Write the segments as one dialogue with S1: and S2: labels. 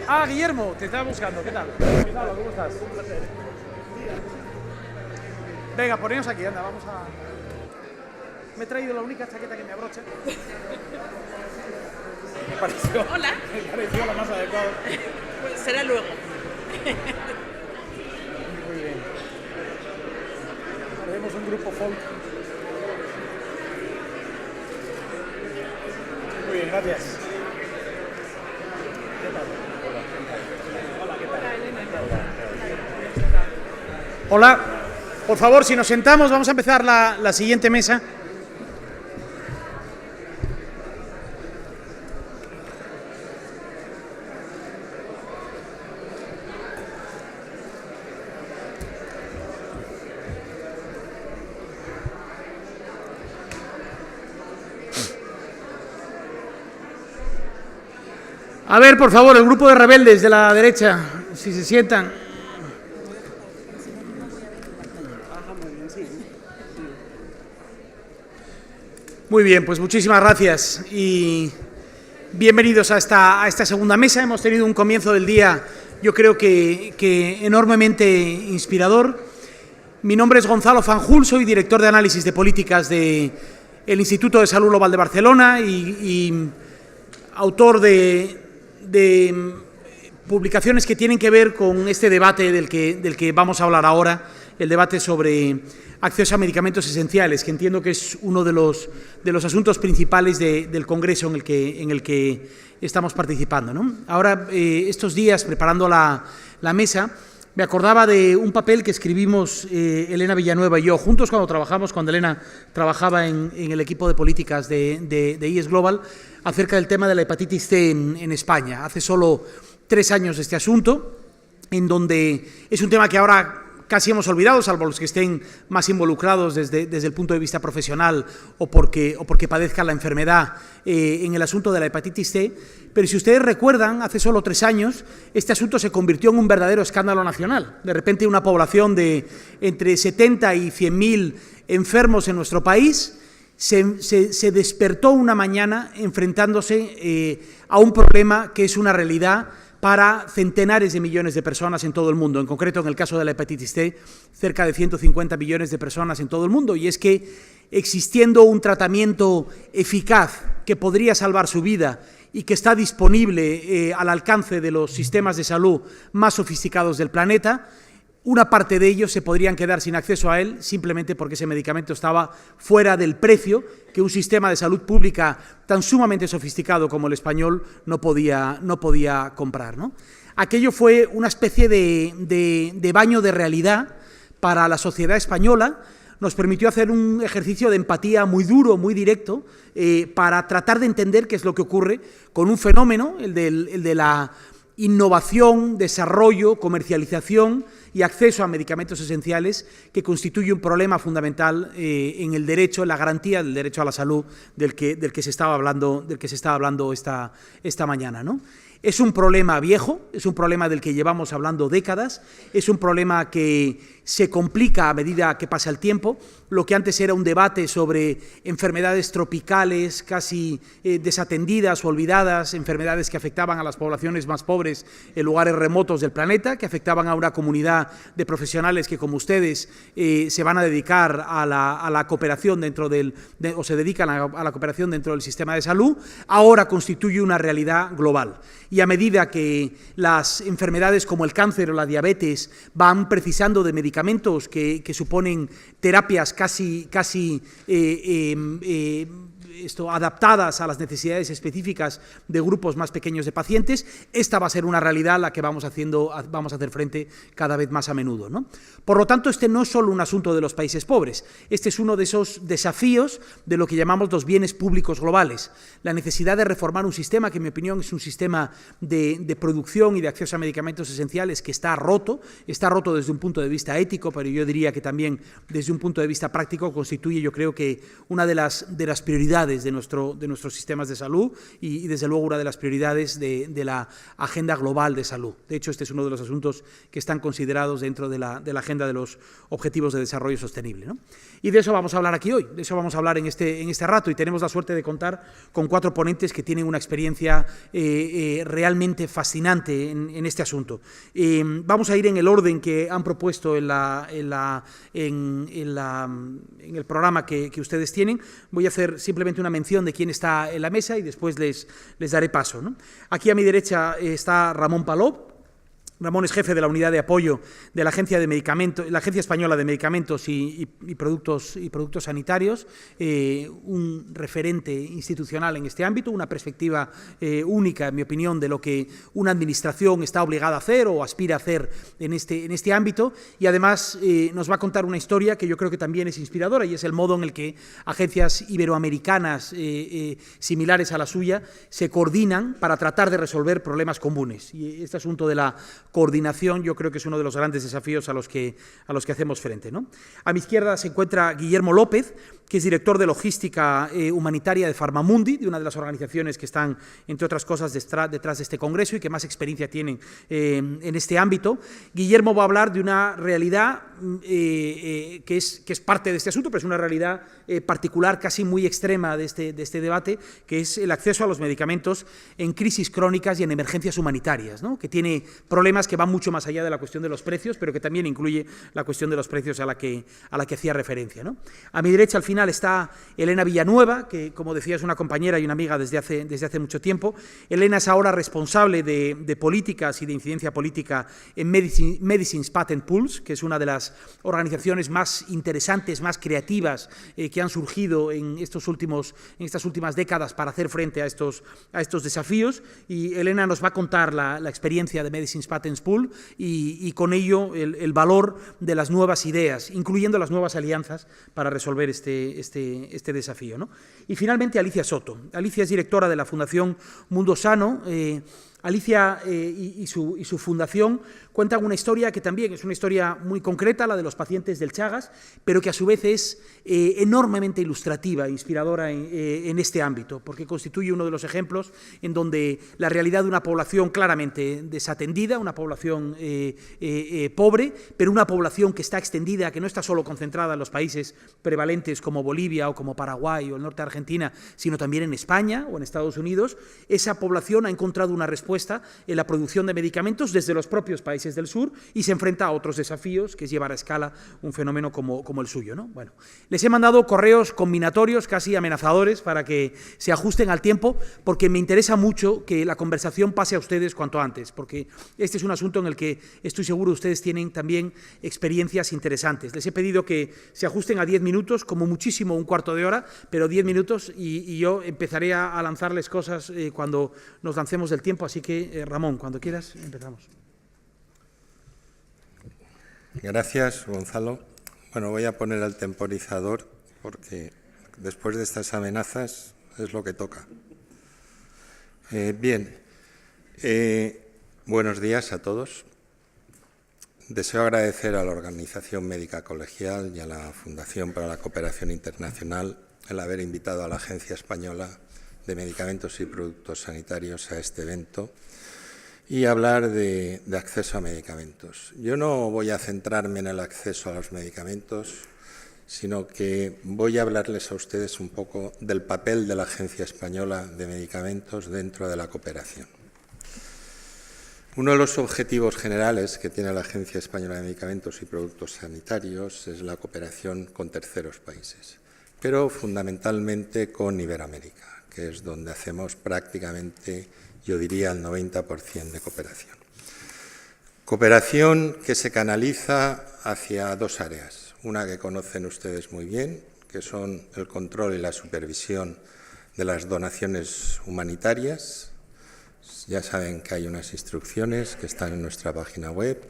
S1: Ah, Guillermo, te estaba buscando. ¿Qué tal? Gonzalo, ¿cómo estás? Venga, poneos aquí, anda, vamos a... Me he traído la única chaqueta que me abrocha. Me pareció,
S2: Hola.
S1: me pareció la más adecuada.
S2: Pues será luego.
S1: Muy bien. Haremos un grupo folk. Muy bien, gracias. ¿Qué tal? Hola, ¿qué tal? Hola. Por favor, si nos sentamos, vamos a empezar la siguiente mesa. A ver, por favor, el grupo de rebeldes de la derecha, si se sientan. Muy bien, pues muchísimas gracias y bienvenidos a esta segunda mesa. Hemos tenido un comienzo del día, yo creo que enormemente inspirador. Mi nombre es Gonzalo Fanjul, soy director de análisis de políticas del Instituto de Salud Global de Barcelona y autor de publicaciones que tienen que ver con este debate del que vamos a hablar ahora, el debate sobre acceso a medicamentos esenciales, que entiendo que es uno de los asuntos principales del Congreso en el que estamos participando, ¿no? Ahora, estos días, preparando la mesa, me acordaba de un papel que escribimos Elena Villanueva y yo juntos cuando Elena trabajaba en el equipo de políticas de IES Global, acerca del tema de la hepatitis C en España. Hace solo 3 años de este asunto, en donde es un tema que ahora casi hemos olvidado, salvo los que estén más involucrados desde el punto de vista profesional o porque padezcan la enfermedad en el asunto de la hepatitis C. Pero si ustedes recuerdan, hace solo 3 años, este asunto se convirtió en un verdadero escándalo nacional. De repente, una población de entre 70 y 100.000 enfermos en nuestro país se despertó una mañana enfrentándose a un problema que es una realidad para centenares de millones de personas en todo el mundo. En concreto, en el caso de la hepatitis C, cerca de 150 millones de personas en todo el mundo. Y es que, existiendo un tratamiento eficaz que podría salvar su vida y que está disponible al alcance de los sistemas de salud más sofisticados del planeta, una parte de ellos se podrían quedar sin acceso a él simplemente porque ese medicamento estaba fuera del precio que un sistema de salud pública tan sumamente sofisticado como el español no podía comprar, ¿no? Aquello fue una especie de baño de realidad para la sociedad española. Nos permitió hacer un ejercicio de empatía muy duro, muy directo, para tratar de entender qué es lo que ocurre con un fenómeno, el de la innovación, desarrollo, comercialización y acceso a medicamentos esenciales, que constituye un problema fundamental en el derecho, en la garantía del derecho a la salud del que se estaba hablando esta mañana, ¿no? Es un problema viejo, es un problema del que llevamos hablando décadas, es un problema que se complica a medida que pasa el tiempo. Lo que antes era un debate sobre enfermedades tropicales casi desatendidas o olvidadas, enfermedades que afectaban a las poblaciones más pobres en lugares remotos del planeta, que afectaban a una comunidad de profesionales que, como ustedes, se van a dedicar a la cooperación o se dedican a la cooperación dentro del sistema de salud, ahora constituye una realidad global. Y a medida que las enfermedades como el cáncer o la diabetes van precisando de medicamentos que suponen terapias casi adaptadas a las necesidades específicas de grupos más pequeños de pacientes, esta va a ser una realidad a la que vamos a hacer frente cada vez más a menudo, ¿no? Por lo tanto, este no es solo un asunto de los países pobres, este es uno de esos desafíos de lo que llamamos los bienes públicos globales, la necesidad de reformar un sistema que, en mi opinión, es un sistema de producción y de acceso a medicamentos esenciales que está roto desde un punto de vista ético, pero yo diría que también desde un punto de vista práctico constituye, yo creo que una de las prioridades prioridades de nuestros sistemas de salud y, desde luego, una de las prioridades de la agenda global de salud. De hecho, este es uno de los asuntos que están considerados dentro de la agenda de los Objetivos de Desarrollo Sostenible, ¿no? Y de eso vamos a hablar aquí hoy, de eso vamos a hablar en este rato, y tenemos la suerte de contar con 4 ponentes que tienen una experiencia realmente fascinante en este asunto. Vamos a ir en el orden que han propuesto en el programa que ustedes tienen. Voy a hacer simplemente una mención de quién está en la mesa y después les daré paso, ¿no? Aquí a mi derecha está Ramón Palop. Ramón es jefe de la unidad de apoyo de la Agencia Española de Medicamentos y Productos Sanitarios, un referente institucional en este ámbito, una perspectiva única, en mi opinión, de lo que una administración está obligada a hacer o aspira a hacer en este ámbito, y además nos va a contar una historia que yo creo que también es inspiradora, y es el modo en el que agencias iberoamericanas similares a la suya se coordinan para tratar de resolver problemas comunes. Y este asunto de la coordinación yo creo que es uno de los grandes desafíos a los que hacemos frente, ¿no? A mi izquierda se encuentra Guillermo López, que es director de logística humanitaria de Farmamundi, de una de las organizaciones que están, entre otras cosas, detrás de este congreso y que más experiencia tienen en este ámbito. Guillermo va a hablar de una realidad que es parte de este asunto, pero es una realidad particular, casi muy extrema de este debate, que es el acceso a los medicamentos en crisis crónicas y en emergencias humanitarias, ¿no? Que tiene problemas que van mucho más allá de la cuestión de los precios, pero que también incluye la cuestión de los precios a la que hacía referencia, ¿no? A mi derecha, al final, está Elena Villanueva, que, como decía, es una compañera y una amiga desde hace mucho tiempo. Elena es ahora responsable de políticas y de incidencia política en Medicines Patent Pools, que es una de las organizaciones más interesantes, más creativas que han surgido en estas últimas décadas para hacer frente a estos desafíos. Y Elena nos va a contar la experiencia de Medicines Patent Pool y con ello el valor de las nuevas ideas, incluyendo las nuevas alianzas para resolver este desafío, ¿no? Y finalmente Alicia Soto. Alicia es directora de la Fundación Mundo Sano. Alicia y su fundación cuentan una historia que también es una historia muy concreta, la de los pacientes del Chagas, pero que a su vez es enormemente ilustrativa e inspiradora en este ámbito, porque constituye uno de los ejemplos en donde la realidad de una población claramente desatendida, una población pobre, pero una población que está extendida, que no está solo concentrada en los países prevalentes como Bolivia o como Paraguay o el norte de Argentina, sino también en España o en Estados Unidos. Esa población ha encontrado una respuesta en la producción de medicamentos desde los propios países del sur y se enfrenta a otros desafíos, que es llevar a escala un fenómeno como el suyo, ¿no? Bueno, les he mandado correos combinatorios casi amenazadores para que se ajusten al tiempo, porque me interesa mucho que la conversación pase a ustedes cuanto antes, porque este es un asunto en el que estoy seguro ustedes tienen también experiencias interesantes. Les he pedido que se ajusten a 10 minutos, como muchísimo un cuarto de hora, pero 10 minutos y yo empezaré a lanzarles cosas cuando nos lancemos del tiempo, así que, Ramón, cuando quieras, empezamos.
S2: Gracias, Gonzalo. Bueno, voy a poner el temporizador porque después de estas amenazas es lo que toca. Buenos días a todos. Deseo agradecer a la Organización Médica Colegial y a la Fundación para la Cooperación Internacional el haber invitado a la Agencia Española de Medicamentos y Productos Sanitarios a este evento y hablar de acceso a medicamentos. Yo no voy a centrarme en el acceso a los medicamentos, sino que voy a hablarles a ustedes un poco del papel de la Agencia Española de Medicamentos dentro de la cooperación. Uno de los objetivos generales que tiene la Agencia Española de Medicamentos y Productos Sanitarios es la cooperación con terceros países, pero fundamentalmente con Iberoamérica, que es donde hacemos prácticamente, yo diría, el 90% de cooperación. Cooperación que se canaliza hacia 2 áreas. Una que conocen ustedes muy bien, que son el control y la supervisión de las donaciones humanitarias. Ya saben que hay unas instrucciones que están en nuestra página web,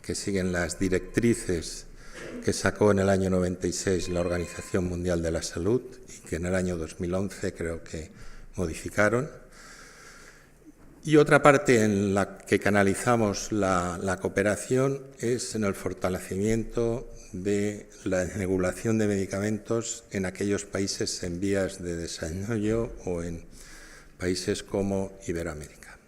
S2: que siguen las directrices que sacó en el año 96 la Organización Mundial de la Salud y que en el año 2011 creo que modificaron. Y otra parte en la que canalizamos la cooperación es en el fortalecimiento de la regulación de medicamentos en aquellos países en vías de desarrollo o en países como Iberoamérica.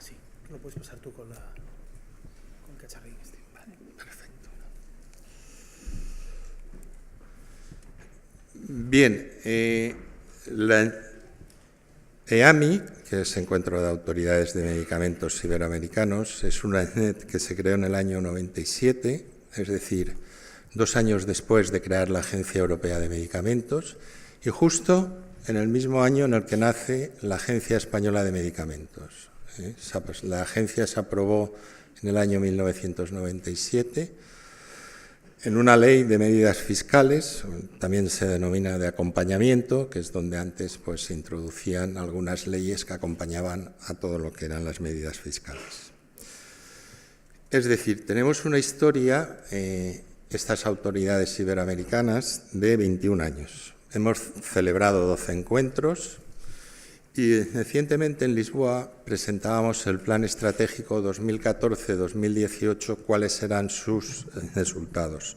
S1: Sí, lo puedes pasar tú con el cacharrín este. Vale.
S2: Perfecto. Bien, la EAMI, que es Encuentro de Autoridades de Medicamentos Iberoamericanos, es una red que se creó en el año 97, es decir, 2 años después de crear la Agencia Europea de Medicamentos y justo en el mismo año en el que nace la Agencia Española de Medicamentos. La agencia se aprobó en el año 1997 en una ley de medidas fiscales, también se denomina de acompañamiento, que es donde antes pues, se introducían algunas leyes que acompañaban a todo lo que eran las medidas fiscales. Es decir, tenemos una historia, estas autoridades iberoamericanas, de 21 años. Hemos celebrado 12 encuentros y recientemente en Lisboa presentábamos el Plan Estratégico 2014-2018, cuáles serán sus resultados.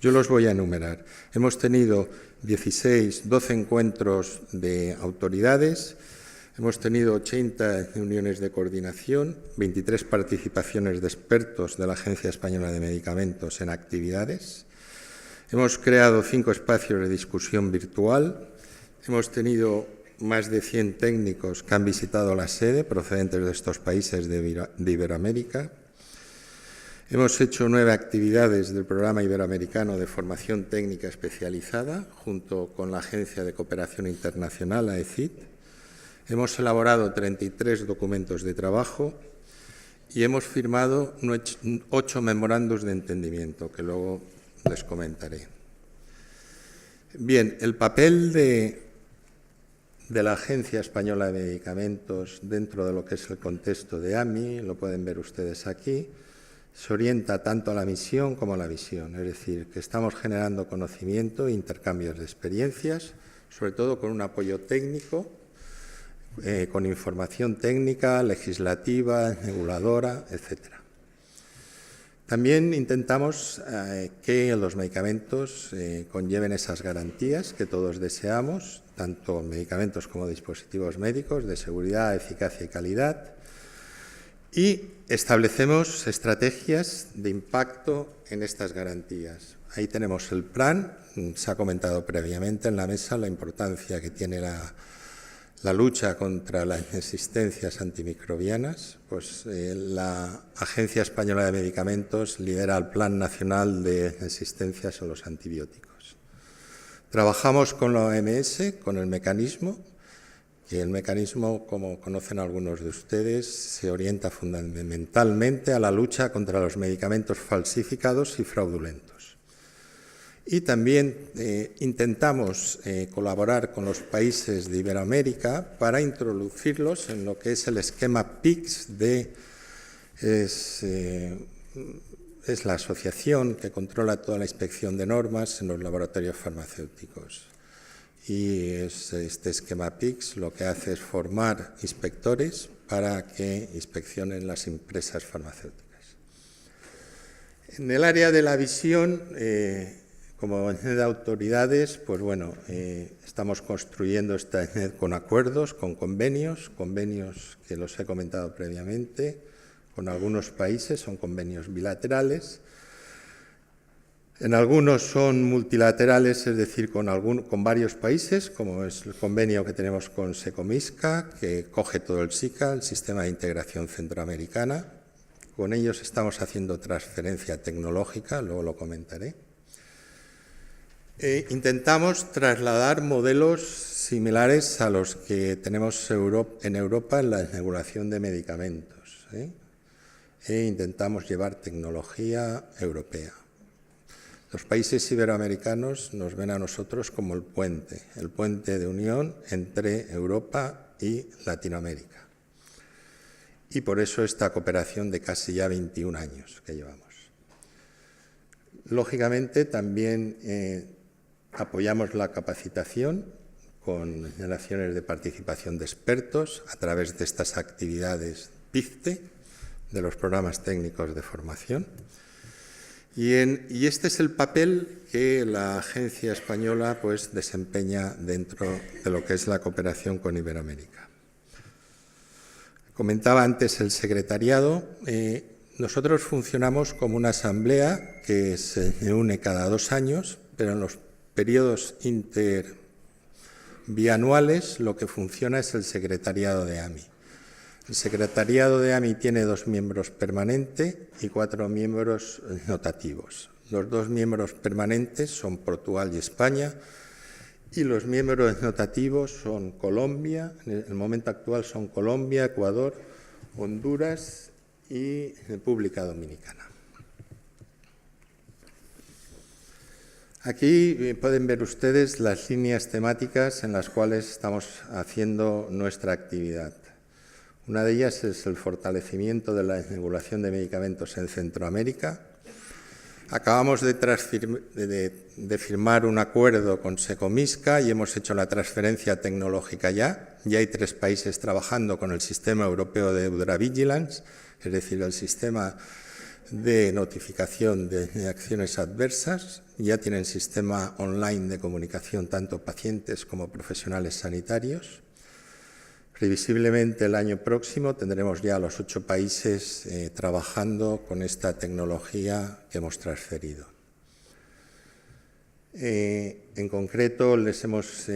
S2: Yo los voy a enumerar. Hemos tenido 12 encuentros de autoridades, hemos tenido 80 reuniones de coordinación, 23 participaciones de expertos de la Agencia Española de Medicamentos en actividades, hemos creado 5 espacios de discusión virtual, hemos tenido más de 100 técnicos que han visitado la sede procedentes de estos países de Iberoamérica. Hemos hecho 9 actividades del Programa Iberoamericano de Formación Técnica Especializada, junto con la Agencia de Cooperación Internacional, AECID. Hemos elaborado 33 documentos de trabajo y hemos firmado 8 memorandos de entendimiento, que luego les comentaré. Bien, el papel de la Agencia Española de Medicamentos dentro de lo que es el contexto de AMI, lo pueden ver ustedes aquí, se orienta tanto a la misión como a la visión, es decir, que estamos generando conocimiento e intercambios de experiencias, sobre todo con un apoyo técnico, con información técnica, legislativa, reguladora, etc. También intentamos que los medicamentos conlleven esas garantías que todos deseamos, tanto medicamentos como dispositivos médicos, de seguridad, eficacia y calidad, y establecemos estrategias de impacto en estas garantías. Ahí tenemos el plan, se ha comentado previamente en la mesa la importancia que tiene la lucha contra las resistencias antimicrobianas, pues la Agencia Española de Medicamentos lidera el Plan Nacional de Resistencias a los Antibióticos. Trabajamos con la OMS, con el mecanismo, y el mecanismo, como conocen algunos de ustedes, se orienta fundamentalmente a la lucha contra los medicamentos falsificados y fraudulentos. Y también intentamos colaborar con los países de Iberoamérica para introducirlos en lo que es el esquema PICS es la asociación que controla toda la inspección de normas en los laboratorios farmacéuticos. Y este esquema PICS lo que hace es formar inspectores para que inspeccionen las empresas farmacéuticas. En el área de la visión, como red de autoridades, pues bueno, estamos construyendo esta red con acuerdos, con convenios que los he comentado previamente, con algunos países, son convenios bilaterales. En algunos son multilaterales, es decir, con varios países, como es el convenio que tenemos con Secomisca, que coge todo el SICA, el Sistema de Integración Centroamericana. Con ellos estamos haciendo transferencia tecnológica, luego lo comentaré. Intentamos trasladar modelos similares a los que tenemos en Europa en la regulación de medicamentos. E intentamos llevar tecnología europea. Los países iberoamericanos nos ven a nosotros como el puente de unión entre Europa y Latinoamérica. Y por eso esta cooperación de casi ya 21 años que llevamos. Lógicamente también apoyamos la capacitación con generaciones de participación de expertos a través de estas actividades PICTE, de los programas técnicos de formación. Y este es el papel que la agencia española pues, desempeña dentro de lo que es la cooperación con Iberoamérica. Comentaba antes el secretariado. Nosotros funcionamos como una asamblea que se une cada 2 años, pero en los periodos interbianuales lo que funciona es el secretariado de AMI. El secretariado de AMI tiene 2 miembros permanentes y 4 miembros notativos. Los 2 miembros permanentes son Portugal y España, y los miembros notativos son Colombia, en el momento actual son Colombia, Ecuador, Honduras y República Dominicana. Aquí pueden ver ustedes las líneas temáticas en las cuales estamos haciendo nuestra actividad. Una de ellas es el fortalecimiento de la regulación de medicamentos en Centroamérica. Acabamos de firmar un acuerdo con Secomisca y hemos hecho la transferencia tecnológica ya. Ya hay 3 países trabajando con el Sistema Europeo de Eudravigilance, es decir, el sistema de notificación de acciones adversas. Ya tienen sistema online de comunicación tanto pacientes como profesionales sanitarios. Previsiblemente el año próximo tendremos ya los 8 países trabajando con esta tecnología que hemos transferido. En concreto, les hemos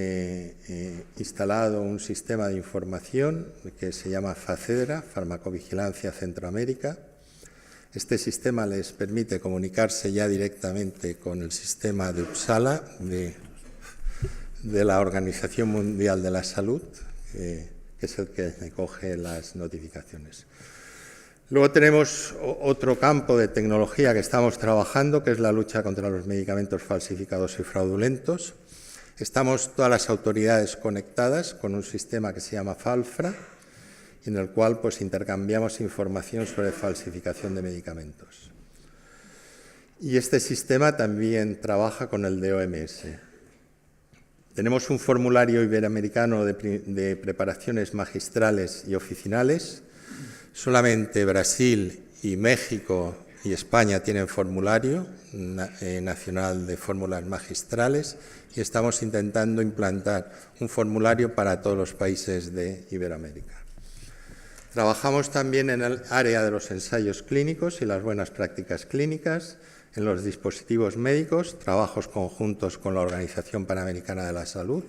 S2: instalado un sistema de información que se llama FACEDRA, Farmacovigilancia Centroamérica. Este sistema les permite comunicarse ya directamente con el sistema de Uppsala de la Organización Mundial de la Salud, que es el que recoge las notificaciones. Luego tenemos otro campo de tecnología que estamos trabajando, que es la lucha contra los medicamentos falsificados y fraudulentos. Estamos todas las autoridades conectadas con un sistema que se llama FALFRA, en el cual pues, intercambiamos información sobre falsificación de medicamentos. Y este sistema también trabaja con el DOMS. Tenemos un formulario iberoamericano de preparaciones magistrales y oficinales. Solamente Brasil y México y España tienen formulario nacional de fórmulas magistrales y estamos intentando implantar un formulario para todos los países de Iberoamérica. Trabajamos también en el área de los ensayos clínicos y las buenas prácticas clínicas, en los dispositivos médicos, trabajos conjuntos con la Organización Panamericana de la Salud.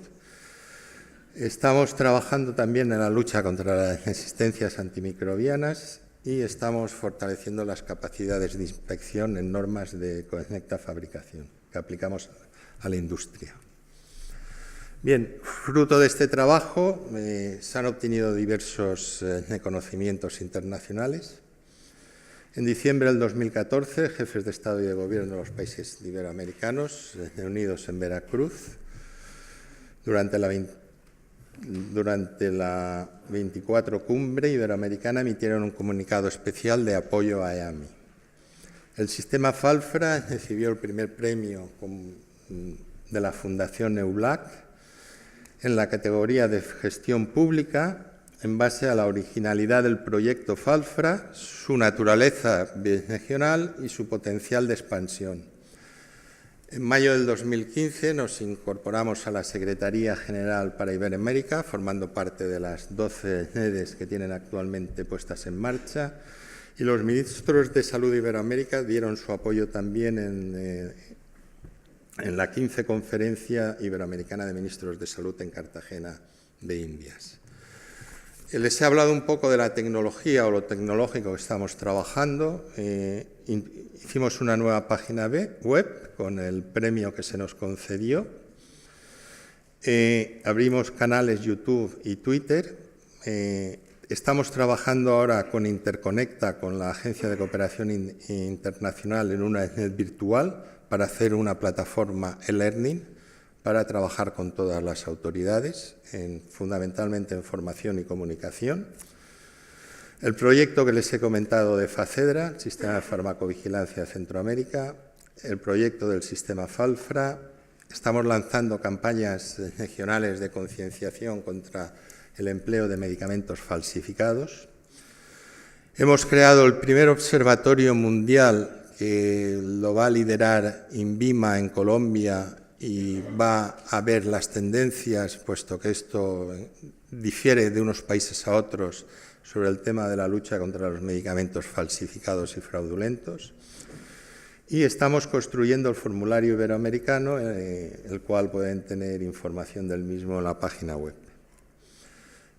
S2: Estamos trabajando también en la lucha contra las resistencias antimicrobianas y estamos fortaleciendo las capacidades de inspección en normas de correcta fabricación que aplicamos a la industria. Bien, fruto de este trabajo se han obtenido diversos reconocimientos internacionales. En diciembre del 2014, jefes de Estado y de Gobierno de los países iberoamericanos reunidos en Veracruz, durante la 24 Cumbre Iberoamericana emitieron un comunicado especial de apoyo a EAMI. El sistema FALFRA recibió el primer premio de la Fundación EULAC en la categoría de gestión pública en base a la originalidad del proyecto FALFRA, su naturaleza regional y su potencial de expansión. En mayo del 2015 nos incorporamos a la Secretaría General para Iberoamérica, formando parte de las 12 redes que tienen actualmente puestas en marcha, y los ministros de Salud de Iberoamérica dieron su apoyo también en la 15 Conferencia Iberoamericana de Ministros de Salud en Cartagena de Indias. Les he hablado un poco de la tecnología o lo tecnológico que estamos trabajando. Hicimos una nueva página web con el premio que se nos concedió. Abrimos canales YouTube y Twitter. Estamos trabajando ahora con Interconecta, con la Agencia de Cooperación Internacional, en una red virtual para hacer una plataforma e-learning para trabajar con todas las autoridades, fundamentalmente en formación y comunicación. El proyecto que les he comentado de FACEDRA, el Sistema de Farmacovigilancia de Centroamérica, el proyecto del sistema FALFRA, Estamos lanzando campañas regionales de concienciación contra el empleo de medicamentos falsificados. Hemos creado el primer observatorio mundial que lo va a liderar INVIMA en Colombia y va a ver las tendencias, puesto que esto difiere de unos países a otros, sobre el tema de la lucha contra los medicamentos falsificados y fraudulentos. Y estamos construyendo el formulario iberoamericano, el cual pueden tener información del mismo en la página web.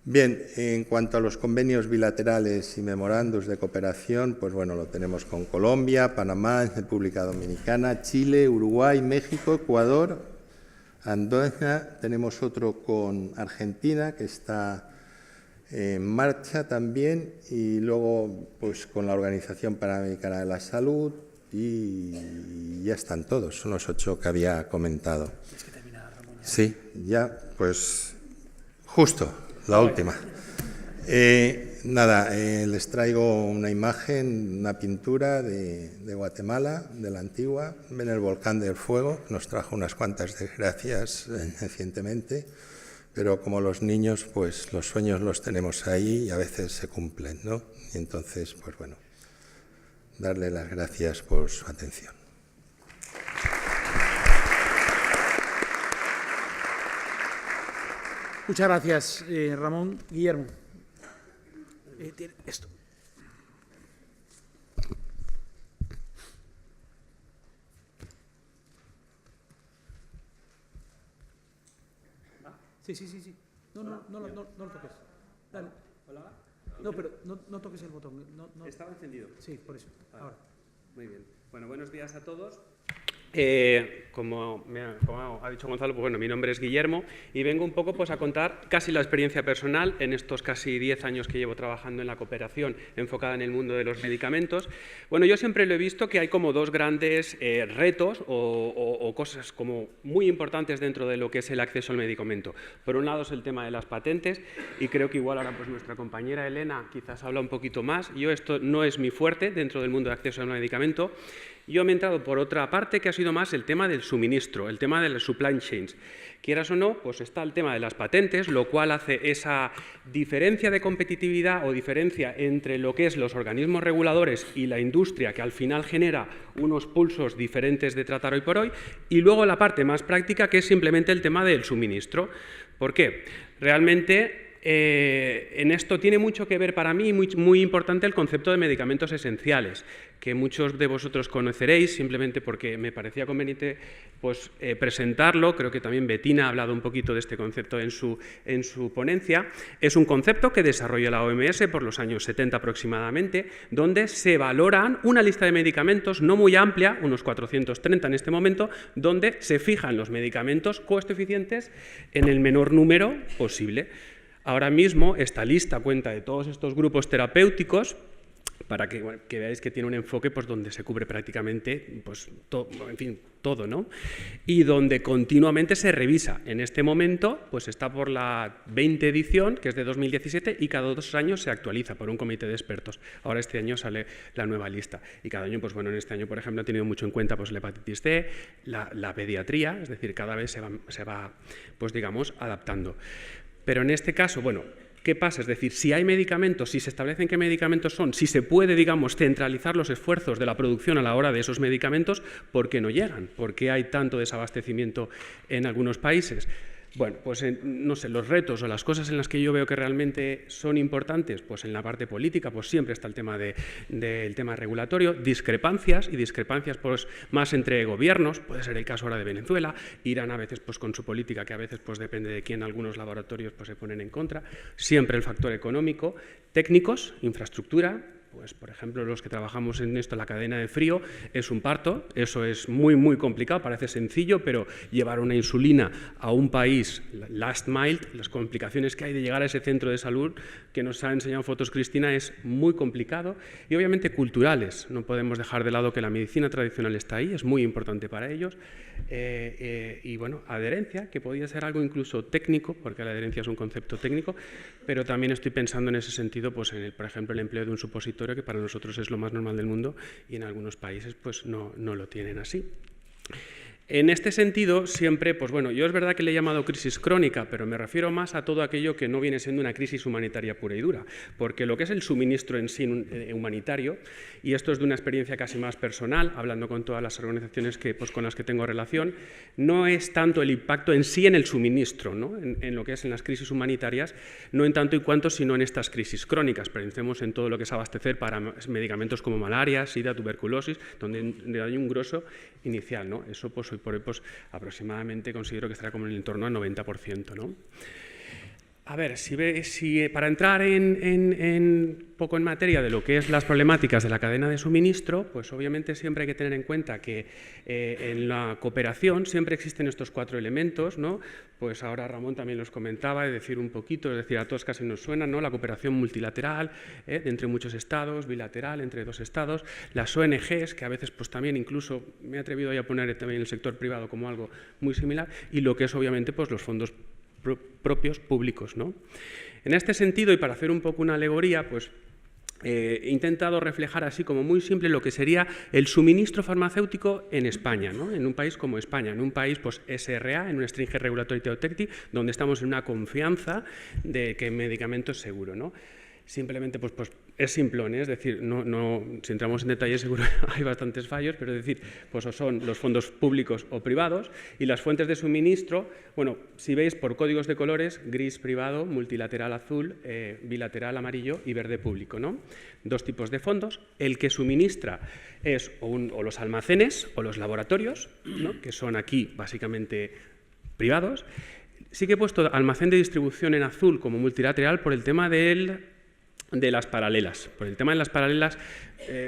S2: Bien, en cuanto a los convenios bilaterales y memorandos de cooperación, pues bueno, lo tenemos con Colombia, Panamá, República Dominicana, Chile, Uruguay, México, Ecuador, Andorra. Tenemos otro con Argentina, que está en marcha también, y luego pues con la Organización Panamericana de la Salud, y ya están todos, son los 8 que había comentado. Sí, ya, pues justo. La última. Les traigo una imagen, una pintura de Guatemala, de la antigua. Ven el volcán del fuego, nos trajo unas cuantas desgracias recientemente, pero como los niños, pues los sueños los tenemos ahí y a veces se cumplen, ¿no? Y entonces, pues bueno, darle las gracias por su atención.
S1: Muchas gracias, Ramón. Guillermo. Esto. Sí. No lo toques. Dale.
S3: Hola.
S1: No, pero no toques el botón. No.
S3: Estaba encendido.
S1: Sí, por eso.
S3: Vale.
S1: Ahora.
S3: Muy bien. Bueno, buenos días a todos. Como ha dicho Gonzalo, pues bueno, mi nombre es Guillermo y vengo un poco pues a contar casi la experiencia personal en estos casi 10 años que llevo trabajando en la cooperación enfocada en el mundo de los medicamentos. Bueno, yo siempre lo he visto que hay como dos grandes retos o cosas como muy importantes dentro de lo que es el acceso al medicamento. Por un lado es el tema de las patentes y creo que igual ahora pues nuestra compañera Elena quizás habla un poquito más. Yo esto no es mi fuerte dentro del mundo de acceso al medicamento. Yo me he entrado por otra parte que ha sido más el tema del suministro, el tema de las supply chains. Quieras o no, pues está el tema de las patentes, lo cual hace esa diferencia de competitividad o diferencia entre lo que es los organismos reguladores y la industria, que al final genera unos pulsos diferentes de tratar hoy por hoy, y luego la parte más práctica, que es simplemente el tema del suministro. ¿Por qué? Realmente en esto tiene mucho que ver para mí, muy importante, el concepto de medicamentos esenciales, que muchos de vosotros conoceréis, simplemente porque me parecía conveniente pues, presentarlo. Creo que también Bettina ha hablado un poquito de este concepto en su ponencia. Es un concepto que desarrolló la OMS por los años 70 aproximadamente, donde se valoran una lista de medicamentos no muy amplia, unos 430 en este momento, donde se fijan los medicamentos costo-eficientes en el menor número posible. Ahora mismo esta lista cuenta de todos estos grupos terapéuticos para que veáis que tiene un enfoque pues, donde se cubre prácticamente pues, todo, ¿no? Y donde continuamente se revisa. En este momento pues, está por la 20 edición, que es de 2017, y cada 2 años se actualiza por un comité de expertos. Ahora este año sale la nueva lista. Y cada año, pues bueno, en este año, por ejemplo, ha tenido mucho en cuenta pues, la hepatitis C, la pediatría, es decir, cada vez se va pues, digamos, adaptando. Pero en este caso, bueno, ¿qué pasa? Es decir, si hay medicamentos, si se establecen qué medicamentos son, si se puede, digamos, centralizar los esfuerzos de la producción a la hora de esos medicamentos, ¿por qué no llegan? ¿Por qué hay tanto desabastecimiento en algunos países? Bueno, pues no sé, los retos o las cosas en las que yo veo que realmente son importantes, pues en la parte política, pues siempre está el tema del tema regulatorio, discrepancias pues más entre gobiernos, puede ser el caso ahora de Venezuela, Irán a veces pues con su política, que a veces pues depende de quién, algunos laboratorios pues se ponen en contra, siempre el factor económico, técnicos, infraestructura. Pues, por ejemplo, los que trabajamos en esto, la cadena de frío, es un parto, eso es muy complicado, parece sencillo, pero llevar una insulina a un país, last mile, las complicaciones que hay de llegar a ese centro de salud que nos ha enseñado fotos Cristina es muy complicado, y obviamente culturales, no podemos dejar de lado que la medicina tradicional está ahí, es muy importante para ellos, y bueno, adherencia, que podría ser algo incluso técnico, porque la adherencia es un concepto técnico, pero también estoy pensando en ese sentido, pues por ejemplo, el empleo de un supositorio, que para nosotros es lo más normal del mundo y en algunos países pues no lo tienen así. En este sentido, siempre, pues bueno, yo es verdad que le he llamado crisis crónica, pero me refiero más a todo aquello que no viene siendo una crisis humanitaria pura y dura, porque lo que es el suministro en sí humanitario, y esto es de una experiencia casi más personal, hablando con todas las organizaciones con las que tengo relación, no es tanto el impacto en sí en el suministro, ¿no? En lo que es en las crisis humanitarias, no en tanto y cuanto, sino en estas crisis crónicas. Pensemos en todo lo que es abastecer para medicamentos como malaria, sida, tuberculosis, donde hay un grosso inicial, ¿no? Eso pues hoy por hoy pues, aproximadamente considero que estará como en el entorno al 90%, ¿no? A ver, para entrar poco en materia de lo que es las problemáticas de la cadena de suministro, pues obviamente siempre hay que tener en cuenta que en la cooperación siempre existen estos 4 elementos, ¿no? Pues ahora Ramón también los comentaba, es decir, un poquito, es decir, a todos casi nos suena, ¿no? La cooperación multilateral, entre muchos estados, bilateral, entre 2 estados, las ONGs, que a veces pues también incluso me he atrevido a poner también el sector privado como algo muy similar, y lo que es obviamente pues los fondos propios públicos, ¿no? En este sentido, y para hacer un poco una alegoría, pues he intentado reflejar así como muy simple lo que sería el suministro farmacéutico en España, ¿no? En un país como España, en un país pues SRA, en un Stringent Regulatory Authority, donde estamos en una confianza de que el medicamento es seguro, ¿no? Simplemente pues es simplón, ¿eh? Es decir, si entramos en detalle seguro hay bastantes fallos, pero es decir, pues son los fondos públicos o privados y las fuentes de suministro, bueno, si veis por códigos de colores, gris privado, multilateral azul, bilateral amarillo y verde público, ¿no? 2 tipos de fondos. El que suministra es o los almacenes o los laboratorios, ¿no? Que son aquí básicamente privados. Sí que he puesto almacén de distribución en azul como multilateral por el tema de las paralelas. Por el tema de las paralelas,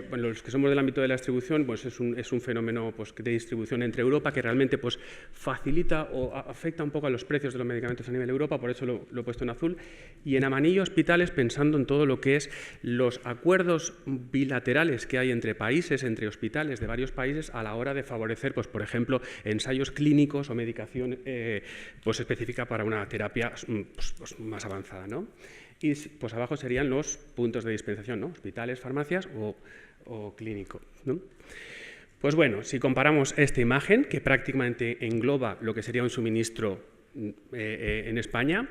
S3: bueno, los que somos del ámbito de la distribución, pues es un fenómeno pues, de distribución entre Europa que realmente pues, facilita o afecta un poco a los precios de los medicamentos a nivel de Europa, por eso lo he puesto en azul. Y en amarillo, hospitales, pensando en todo lo que es los acuerdos bilaterales que hay entre países, entre hospitales de varios países, a la hora de favorecer, pues, por ejemplo, ensayos clínicos o medicación pues, específica para una terapia pues, más avanzada, ¿no? Y pues abajo serían los puntos de dispensación, ¿no? Hospitales, farmacias o clínico, ¿no? Pues bueno, si comparamos esta imagen, que prácticamente engloba lo que sería un suministro en España,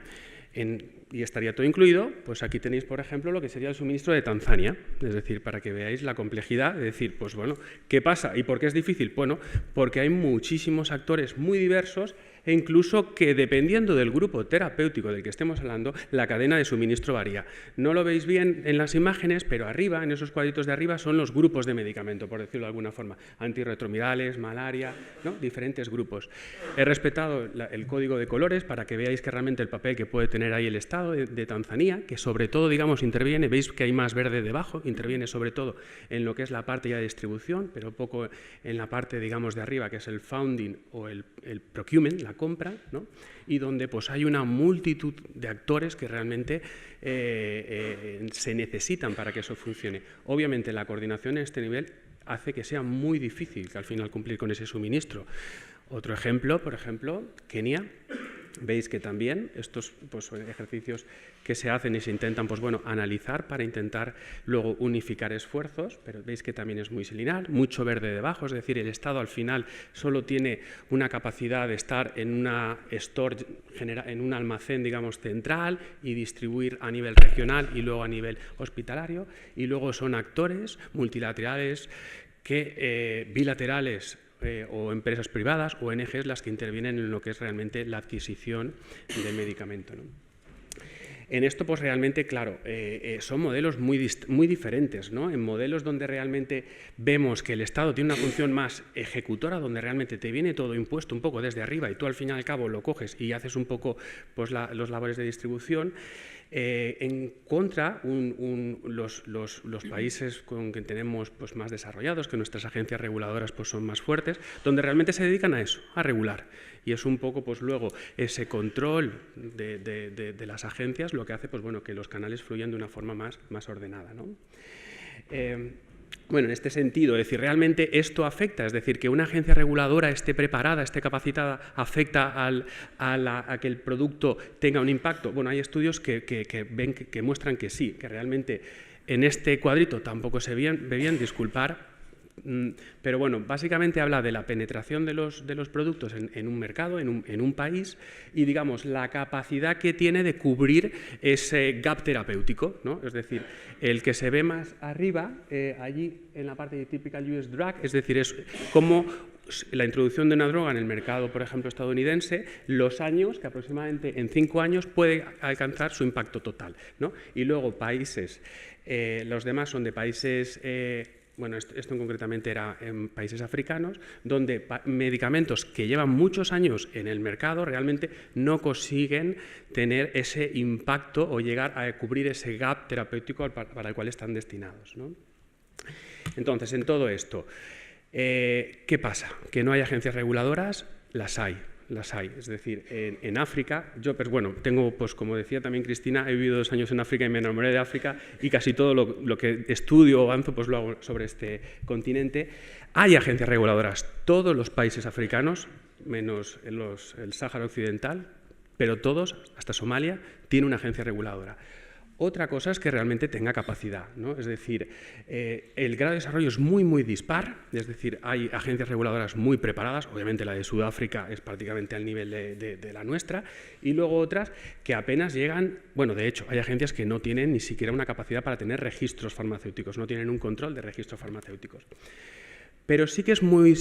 S3: y estaría todo incluido, pues aquí tenéis, por ejemplo, lo que sería el suministro de Tanzania, es decir, para que veáis la complejidad de decir, pues bueno, ¿qué pasa? ¿Y por qué es difícil? Bueno, porque hay muchísimos actores muy diversos e incluso que dependiendo del grupo terapéutico del que estemos hablando, la cadena de suministro varía. No lo veis bien en las imágenes, pero arriba, en esos cuadritos de arriba, son los grupos de medicamento, por decirlo de alguna forma, antirretrovirales, malaria, ¿no? Diferentes grupos. He respetado el código de colores para que veáis que realmente el papel que puede tener ahí el Estado de Tanzania, que sobre todo, digamos, interviene, veis que hay más verde debajo, interviene sobre todo en lo que es la parte ya de distribución, pero poco en la parte, digamos, de arriba, que es el founding o el procurement, la compra, ¿no? Y donde pues hay una multitud de actores que realmente se necesitan para que eso funcione. Obviamente la coordinación en este nivel hace que sea muy difícil que al final cumplir con ese suministro. Otro ejemplo, por ejemplo, Kenia. Veis que también estos pues, son ejercicios que se hacen y se intentan pues, bueno, analizar para intentar luego unificar esfuerzos, pero veis que también es muy similar, mucho verde debajo, es decir, el Estado al final solo tiene una capacidad de estar en una store, en un almacén, digamos, central y distribuir a nivel regional y luego a nivel hospitalario, y luego son actores multilaterales bilaterales, o empresas privadas, o ONGs, las que intervienen en lo que es realmente la adquisición del medicamento, ¿no? En esto, pues realmente, claro, son modelos muy diferentes, ¿no? En modelos donde realmente vemos que el Estado tiene una función más ejecutora, donde realmente te viene todo impuesto un poco desde arriba y tú al fin y al cabo lo coges y haces un poco pues, los labores de distribución. En contra, los países con que tenemos pues, más desarrollados, que nuestras agencias reguladoras pues, son más fuertes, donde realmente se dedican a eso, a regular. Y es un poco, pues luego, ese control de las agencias lo que hace pues, bueno, que los canales fluyan de una forma más ordenada, ¿no? Bueno, en este sentido, es decir, realmente esto afecta, es decir, que una agencia reguladora esté preparada, esté capacitada, afecta a que el producto tenga un impacto. Bueno, hay estudios que muestran que sí, que realmente en este cuadrito tampoco se ve bien, disculpar, Pero bueno, básicamente habla de la penetración de los productos en un mercado, en un país, y digamos la capacidad que tiene de cubrir ese gap terapéutico, ¿no? Es decir, el que se ve más arriba, allí en la parte de Typical US Drug, es decir, es como la introducción de una droga en el mercado, por ejemplo, estadounidense, los años, que aproximadamente en 5 años puede alcanzar su impacto total, ¿no? Y luego países, los demás son de países, bueno, esto concretamente era en países africanos, donde medicamentos que llevan muchos años en el mercado realmente no consiguen tener ese impacto o llegar a cubrir ese gap terapéutico para el cual están destinados, ¿no? Entonces, en todo esto, ¿qué pasa? ¿Que no hay agencias reguladoras? Las hay. Es decir, en África, yo, pues bueno, tengo, pues como decía también Cristina, he vivido 2 años en África y me enamoré de África y casi todo lo que estudio o avanzo, pues lo hago sobre este continente. Hay agencias reguladoras, todos los países africanos, menos el Sáhara Occidental, pero todos, hasta Somalia, tienen una agencia reguladora. Otra cosa es que realmente tenga capacidad, ¿no? Es decir, el grado de desarrollo es muy, muy dispar, es decir, hay agencias reguladoras muy preparadas, obviamente la de Sudáfrica es prácticamente al nivel de la nuestra, y luego otras que apenas llegan, bueno, de hecho, hay agencias que no tienen ni siquiera una capacidad para tener registros farmacéuticos, no tienen un control de registros farmacéuticos. Pero sí que es muy,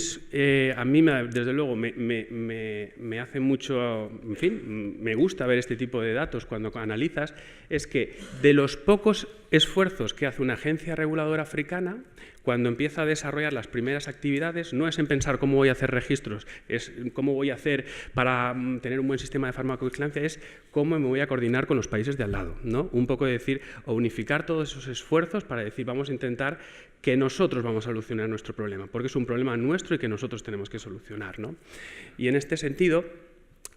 S3: a mí desde luego me hace mucho, en fin, me gusta ver este tipo de datos cuando analizas, es que de los pocos esfuerzos que hace una agencia reguladora africana, cuando empieza a desarrollar las primeras actividades, no es en pensar cómo voy a hacer registros, es cómo voy a hacer para tener un buen sistema de farmacovigilancia, es cómo me voy a coordinar con los países de al lado, ¿no? Un poco de decir, o unificar todos esos esfuerzos para decir, vamos a intentar que nosotros vamos a solucionar nuestro problema, porque es un problema nuestro y que nosotros tenemos que solucionar, ¿no? Y en este sentido,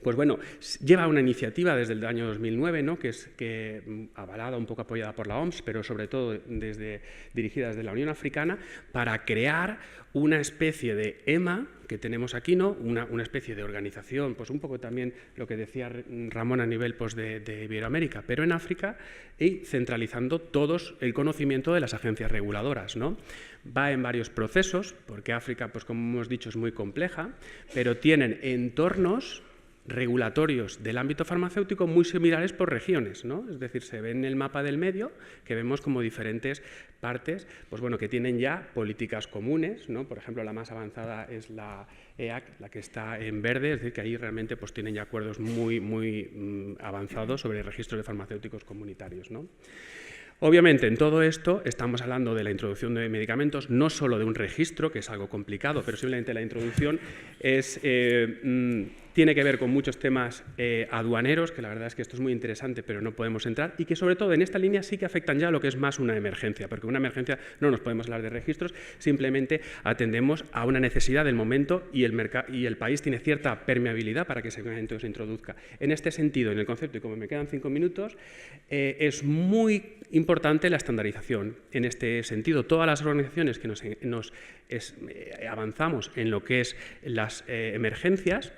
S3: pues bueno, lleva una iniciativa desde el año 2009, ¿no? que avalada, un poco apoyada por la OMS, pero sobre todo dirigida desde la Unión Africana, para crear una especie de EMA que tenemos aquí, ¿no? Una especie de organización, pues un poco también lo que decía Ramón a nivel pues, de Iberoamérica, pero en África, y centralizando todos el conocimiento de las agencias reguladoras, ¿no? Va en varios procesos, porque África, pues como hemos dicho, es muy compleja, pero tienen entornos regulatorios del ámbito farmacéutico muy similares por regiones, ¿no? Es decir, se ve en el mapa del medio que vemos como diferentes partes, pues bueno, que tienen ya políticas comunes, ¿no? Por ejemplo, la más avanzada es la EAC, la que está en verde, es decir, que ahí realmente pues tienen ya acuerdos muy avanzados sobre registros de farmacéuticos comunitarios, ¿no? Obviamente, en todo esto estamos hablando de la introducción de medicamentos, no solo de un registro, que es algo complicado, pero simplemente la introducción tiene que ver con muchos temas aduaneros, que la verdad es que esto es muy interesante, pero no podemos entrar, y que sobre todo en esta línea sí que afectan ya a lo que es más una emergencia, porque una emergencia no nos podemos hablar de registros, simplemente atendemos a una necesidad del momento y el país tiene cierta permeabilidad para que ese medicamento se introduzca. En este sentido, en el concepto, y como me quedan 5 minutos, es muy importante la estandarización. En este sentido, todas las organizaciones que avanzamos en lo que es las emergencias,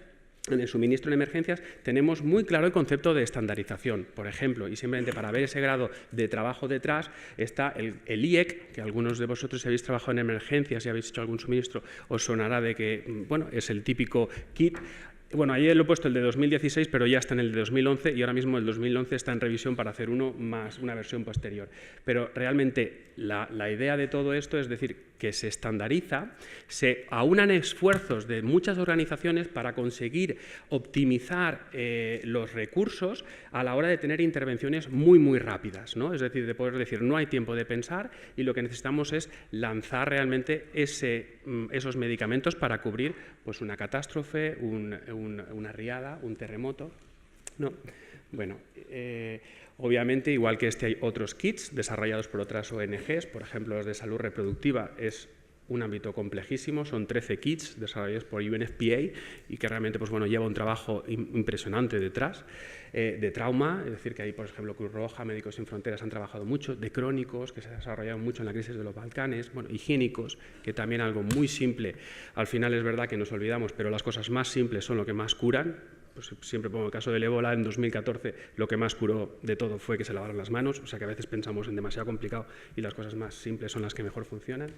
S3: en el suministro en emergencias, tenemos muy claro el concepto de estandarización. Por ejemplo, y simplemente para ver ese grado de trabajo detrás, está el IEC, que algunos de vosotros si habéis trabajado en emergencias y habéis hecho algún suministro, os sonará de que, bueno, es el típico kit. Bueno, ayer lo he puesto el de 2016, pero ya está en el de 2011 y ahora mismo el 2011 está en revisión para hacer uno más una versión posterior. Pero realmente la idea de todo esto es decir que se estandariza, se aunan esfuerzos de muchas organizaciones para conseguir optimizar los recursos a la hora de tener intervenciones muy rápidas, ¿no? Es decir, de poder decir no hay tiempo de pensar y lo que necesitamos es lanzar realmente esos medicamentos para cubrir pues, una catástrofe, una riada, un terremoto, ¿no? Bueno, obviamente, igual que hay otros kits desarrollados por otras ONGs, por ejemplo, los de salud reproductiva es un ámbito complejísimo, son 13 kits desarrollados por UNFPA y que realmente pues, bueno, lleva un trabajo impresionante detrás, de trauma, es decir, que ahí, por ejemplo, Cruz Roja, Médicos Sin Fronteras han trabajado mucho, de crónicos, que se ha desarrollado mucho en la crisis de los Balcanes, bueno, higiénicos, que también algo muy simple, al final es verdad que nos olvidamos, pero las cosas más simples son lo que más curan. Pues siempre pongo el caso del ébola, en 2014 lo que más curó de todo fue que se lavaran las manos, o sea que a veces pensamos en demasiado complicado y las cosas más simples son las que mejor funcionan.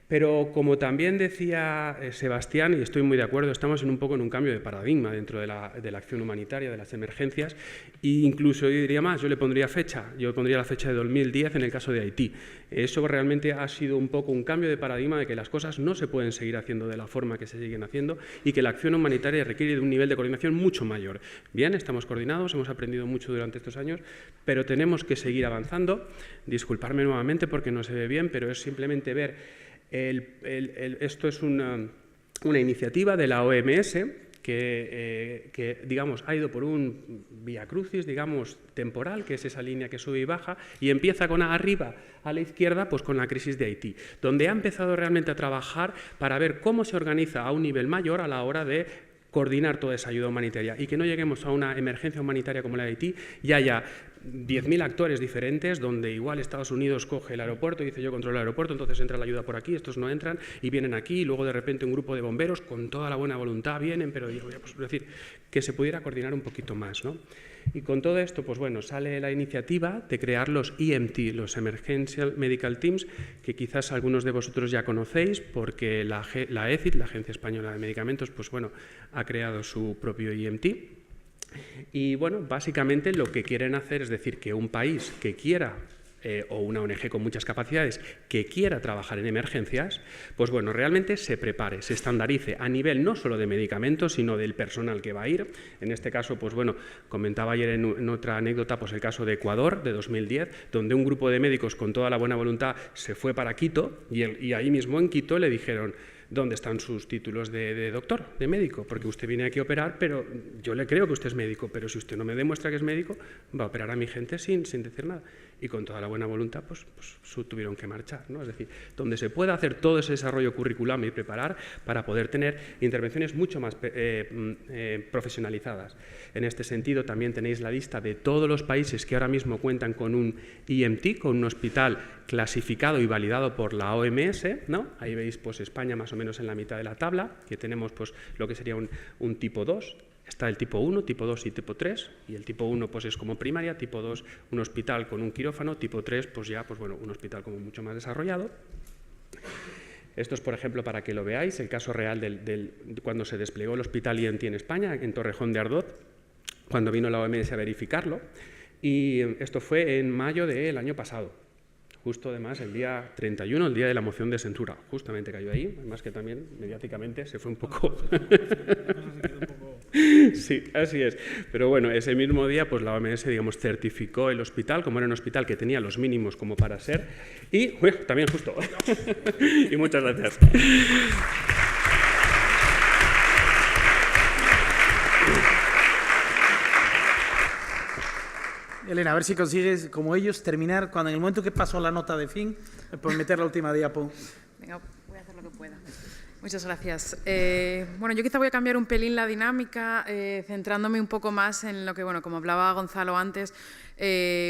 S3: Pero como también decía Sebastián, y estoy muy de acuerdo, estamos un poco en un cambio de paradigma dentro de la acción humanitaria, de las emergencias, e incluso yo diría más, yo le pondría fecha, yo pondría la fecha de 2010 en el caso de Haití. Eso realmente ha sido un poco un cambio de paradigma de que las cosas no se pueden seguir haciendo de la forma que se siguen haciendo y que la acción humanitaria requiere de un nivel de coordinación mucho mayor. Bien, estamos coordinados, hemos aprendido mucho durante estos años, pero tenemos que seguir avanzando. Disculparme nuevamente porque no se ve bien, pero es simplemente ver. Esto es una iniciativa de la OMS que digamos, ha ido por un vía crucis, digamos, temporal, que es esa línea que sube y baja, y empieza con arriba a la izquierda, pues con la crisis de Haití, donde ha empezado realmente a trabajar para ver cómo se organiza a un nivel mayor a la hora de coordinar toda esa ayuda humanitaria y que no lleguemos a una emergencia humanitaria como la de Haití y haya 10.000 actores diferentes donde igual Estados Unidos coge el aeropuerto y dice yo controlo el aeropuerto, entonces entra la ayuda por aquí, estos no entran y vienen aquí y luego de repente un grupo de bomberos con toda la buena voluntad vienen, pero digo, pues, es decir, que se pudiera coordinar un poquito más, ¿no? Y con todo esto, pues bueno, sale la iniciativa de crear los EMT, los Emergency Medical Teams, que quizás algunos de vosotros ya conocéis, porque la ECIT, la Agencia Española de Medicamentos, pues bueno, ha creado su propio EMT. Y bueno, básicamente lo que quieren hacer es decir que un país que quiera o una ONG con muchas capacidades que quiera trabajar en emergencias, pues bueno, realmente se prepare, se estandarice a nivel no solo de medicamentos, sino del personal que va a ir. En este caso, pues bueno, comentaba ayer en otra anécdota, pues el caso de Ecuador, de 2010, donde un grupo de médicos con toda la buena voluntad se fue para Quito y ahí mismo en Quito le dijeron: ¿dónde están sus títulos de doctor, de médico? Porque usted viene aquí a operar, pero yo le creo que usted es médico, pero si usted no me demuestra que es médico, va a operar a mi gente sin decir nada. Y con toda la buena voluntad, pues tuvieron que marchar, ¿no? Es decir, donde se pueda hacer todo ese desarrollo curricular y preparar para poder tener intervenciones mucho más profesionalizadas. En este sentido, también tenéis la lista de todos los países que ahora mismo cuentan con un EMT, con un hospital clasificado y validado por la OMS, ¿no? Ahí veis pues España más o menos en la mitad de la tabla, que tenemos pues lo que sería un tipo 2. Está el tipo 1, tipo 2 y tipo 3, y el tipo 1 pues es como primaria, tipo 2 un hospital con un quirófano, tipo 3 pues ya pues bueno, un hospital como mucho más desarrollado. Esto es, por ejemplo, para que lo veáis, el caso real cuando se desplegó el hospital EMT en España, en Torrejón de Ardoz, cuando vino la OMS a verificarlo, y esto fue en mayo del año pasado. Justo además el día 31, el día de la moción de censura, justamente cayó ahí, además que también mediáticamente se fue un poco... Sí, así es. Pero bueno, ese mismo día pues la OMS, digamos, certificó el hospital, como era un hospital que tenía los mínimos como para ser, y también justo. Y muchas gracias.
S1: Elena, a ver si consigues, como ellos, terminar cuando en el momento que pasó la nota de fin, pues meter la última diapo.
S4: Venga, voy a hacer lo que pueda. Muchas gracias. Bueno, yo quizá voy a cambiar un pelín la dinámica, centrándome un poco más en lo que, bueno, como hablaba Gonzalo antes,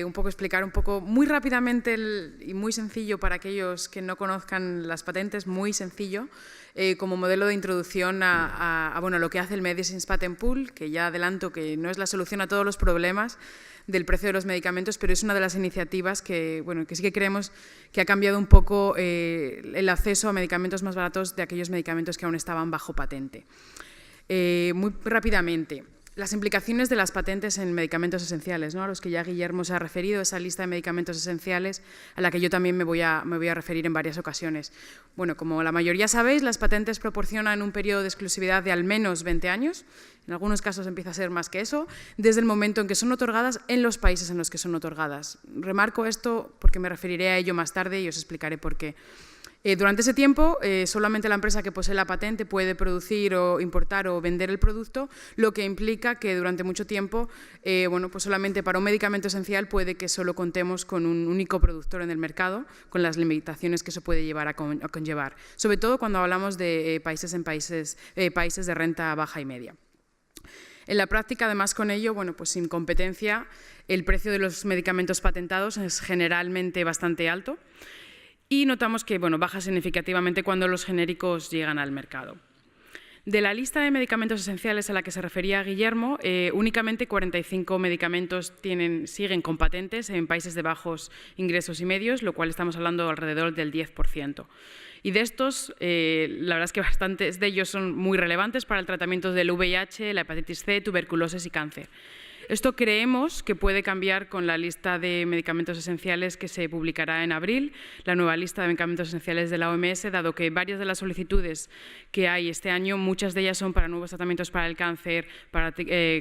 S4: un poco explicar un poco muy rápidamente y muy sencillo para aquellos que no conozcan las patentes, muy sencillo, como modelo de introducción a bueno, lo que hace el Medicines Patent Pool, que ya adelanto que no es la solución a todos los problemas del precio de los medicamentos, pero es una de las iniciativas que, bueno, que sí que creemos que ha cambiado un poco el acceso a medicamentos más baratos de aquellos medicamentos que aún estaban bajo patente. Muy rápidamente, las implicaciones de las patentes en medicamentos esenciales, ¿no? A los que ya Guillermo se ha referido, esa lista de medicamentos esenciales a la que yo también me voy a referir en varias ocasiones. Bueno, como la mayoría sabéis, las patentes proporcionan un periodo de exclusividad de al menos 20 años, en algunos casos empieza a ser más que eso, desde el momento en que son otorgadas en los países en los que son otorgadas. Remarco esto porque me referiré a ello más tarde y os explicaré por qué. Durante ese tiempo, solamente la empresa que posee la patente puede producir o importar o vender el producto, lo que implica que durante mucho tiempo, bueno, pues solamente para un medicamento esencial puede que solo contemos con un único productor en el mercado, con las limitaciones que eso puede llevar a conllevar, sobre todo cuando hablamos de países de renta baja y media. En la práctica, además, con ello, bueno, pues sin competencia, el precio de los medicamentos patentados es generalmente bastante alto y notamos que, bueno, baja significativamente cuando los genéricos llegan al mercado. De la lista de medicamentos esenciales a la que se refería Guillermo, únicamente 45 medicamentos siguen con patentes en países de bajos ingresos y medios, lo cual estamos hablando alrededor del 10%. Y de estos, la verdad es que bastantes de ellos son muy relevantes para el tratamiento del VIH, la hepatitis C, tuberculosis y cáncer. Esto creemos que puede cambiar con la lista de medicamentos esenciales que se publicará en abril, la nueva lista de medicamentos esenciales de la OMS, dado que varias de las solicitudes que hay este año, muchas de ellas son para nuevos tratamientos para el cáncer, para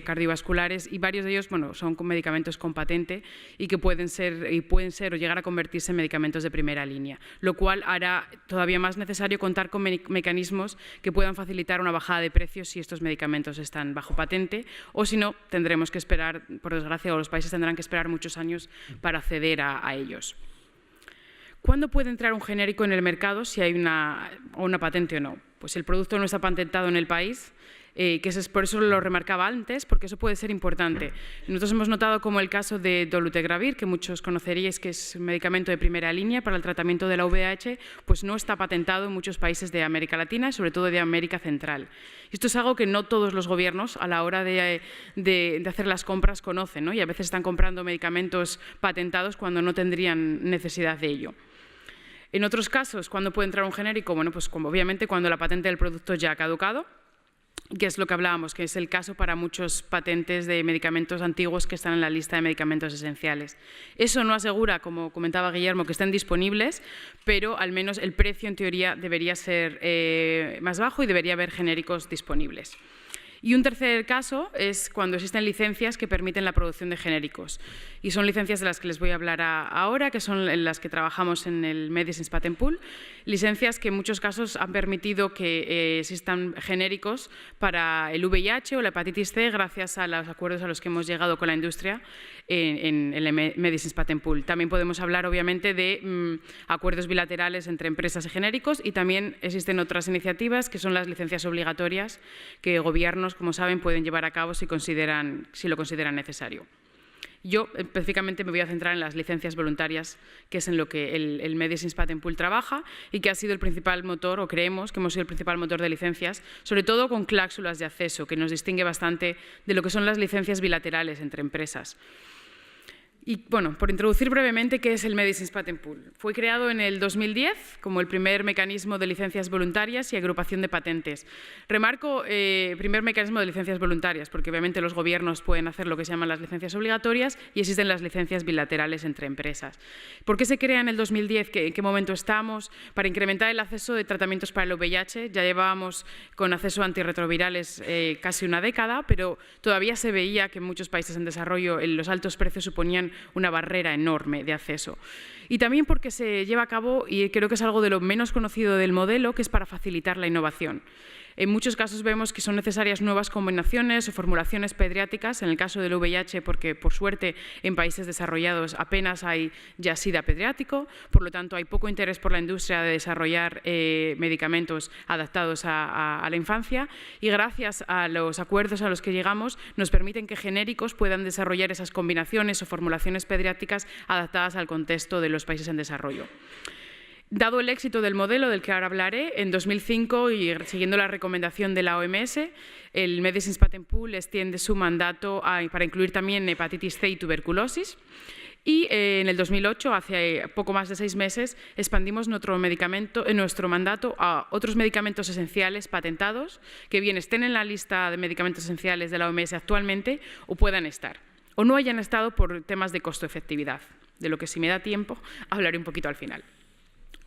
S4: cardiovasculares, y varios de ellos son con medicamentos con patente y que pueden ser o llegar a convertirse en medicamentos de primera línea, lo cual hará todavía más necesario contar con mecanismos que puedan facilitar una bajada de precios si estos medicamentos están bajo patente, o si no, tendremos que esperar, por desgracia, o los países tendrán que esperar muchos años para acceder a ellos. ¿Cuándo puede entrar un genérico en el mercado si hay una patente o no? Pues el producto no está patentado en el país, por eso lo remarcaba antes, porque eso puede ser importante. Nosotros hemos notado como el caso de dolutegravir, que muchos conoceríais que es un medicamento de primera línea para el tratamiento de la VIH, pues no está patentado en muchos países de América Latina y sobre todo de América Central. Esto es algo que no todos los gobiernos a la hora de hacer las compras conocen, ¿no? Y a veces están comprando medicamentos patentados cuando no tendrían necesidad de ello. En otros casos, ¿cuándo puede entrar un genérico? Bueno, pues obviamente cuando la patente del producto ya ha caducado, que es lo que hablábamos, que es el caso para muchos patentes de medicamentos antiguos que están en la lista de medicamentos esenciales. Eso no asegura, como comentaba Guillermo, que estén disponibles, pero al menos el precio en teoría debería ser más bajo y debería haber genéricos disponibles. Y un tercer caso es cuando existen licencias que permiten la producción de genéricos. Y son licencias de las que les voy a hablar ahora, que son en las que trabajamos en el Medicines Patent Pool. Licencias que en muchos casos han permitido que existan genéricos para el VIH o la hepatitis C gracias a los acuerdos a los que hemos llegado con la industria en el Medicines Patent Pool. También podemos hablar, obviamente, de acuerdos bilaterales entre empresas y genéricos, y también existen otras iniciativas que son las licencias obligatorias que gobiernos, como saben, pueden llevar a cabo si lo consideran necesario. Yo específicamente me voy a centrar en las licencias voluntarias, que es en lo que el Medicines Patent Pool trabaja y que ha sido el principal motor, o creemos que hemos sido el principal motor de licencias, sobre todo con cláusulas de acceso, que nos distingue bastante de lo que son las licencias bilaterales entre empresas. Y bueno, por introducir brevemente qué es el Medicines Patent Pool. Fue creado en el 2010 como el primer mecanismo de licencias voluntarias y agrupación de patentes. Remarco primer mecanismo de licencias voluntarias, porque obviamente los gobiernos pueden hacer lo que se llaman las licencias obligatorias y existen las licencias bilaterales entre empresas. ¿Por qué se crea en el 2010? ¿En qué momento estamos? Para incrementar el acceso de tratamientos para el VIH. Ya llevábamos con acceso a antirretrovirales casi una década, pero todavía se veía que en muchos países en desarrollo los altos precios suponían una barrera enorme de acceso. Y también porque se lleva a cabo, y creo que es algo de lo menos conocido del modelo, que es para facilitar la innovación. En muchos casos vemos que son necesarias nuevas combinaciones o formulaciones pediátricas, en el caso del VIH, porque por suerte en países desarrollados apenas hay ya SIDA pediátrico, por lo tanto hay poco interés por la industria de desarrollar medicamentos adaptados a la infancia, y gracias a los acuerdos a los que llegamos nos permiten que genéricos puedan desarrollar esas combinaciones o formulaciones pediátricas adaptadas al contexto de los países en desarrollo. Dado el éxito del modelo del que ahora hablaré, en 2005, y siguiendo la recomendación de la OMS, el Medicines Patent Pool extiende su mandato para incluir también hepatitis C y tuberculosis. Y en el 2008, hace poco más de 6 meses, expandimos nuestro mandato a otros medicamentos esenciales patentados que bien estén en la lista de medicamentos esenciales de la OMS actualmente o puedan estar, o no hayan estado por temas de costo-efectividad, de lo que, si me da tiempo, hablaré un poquito al final.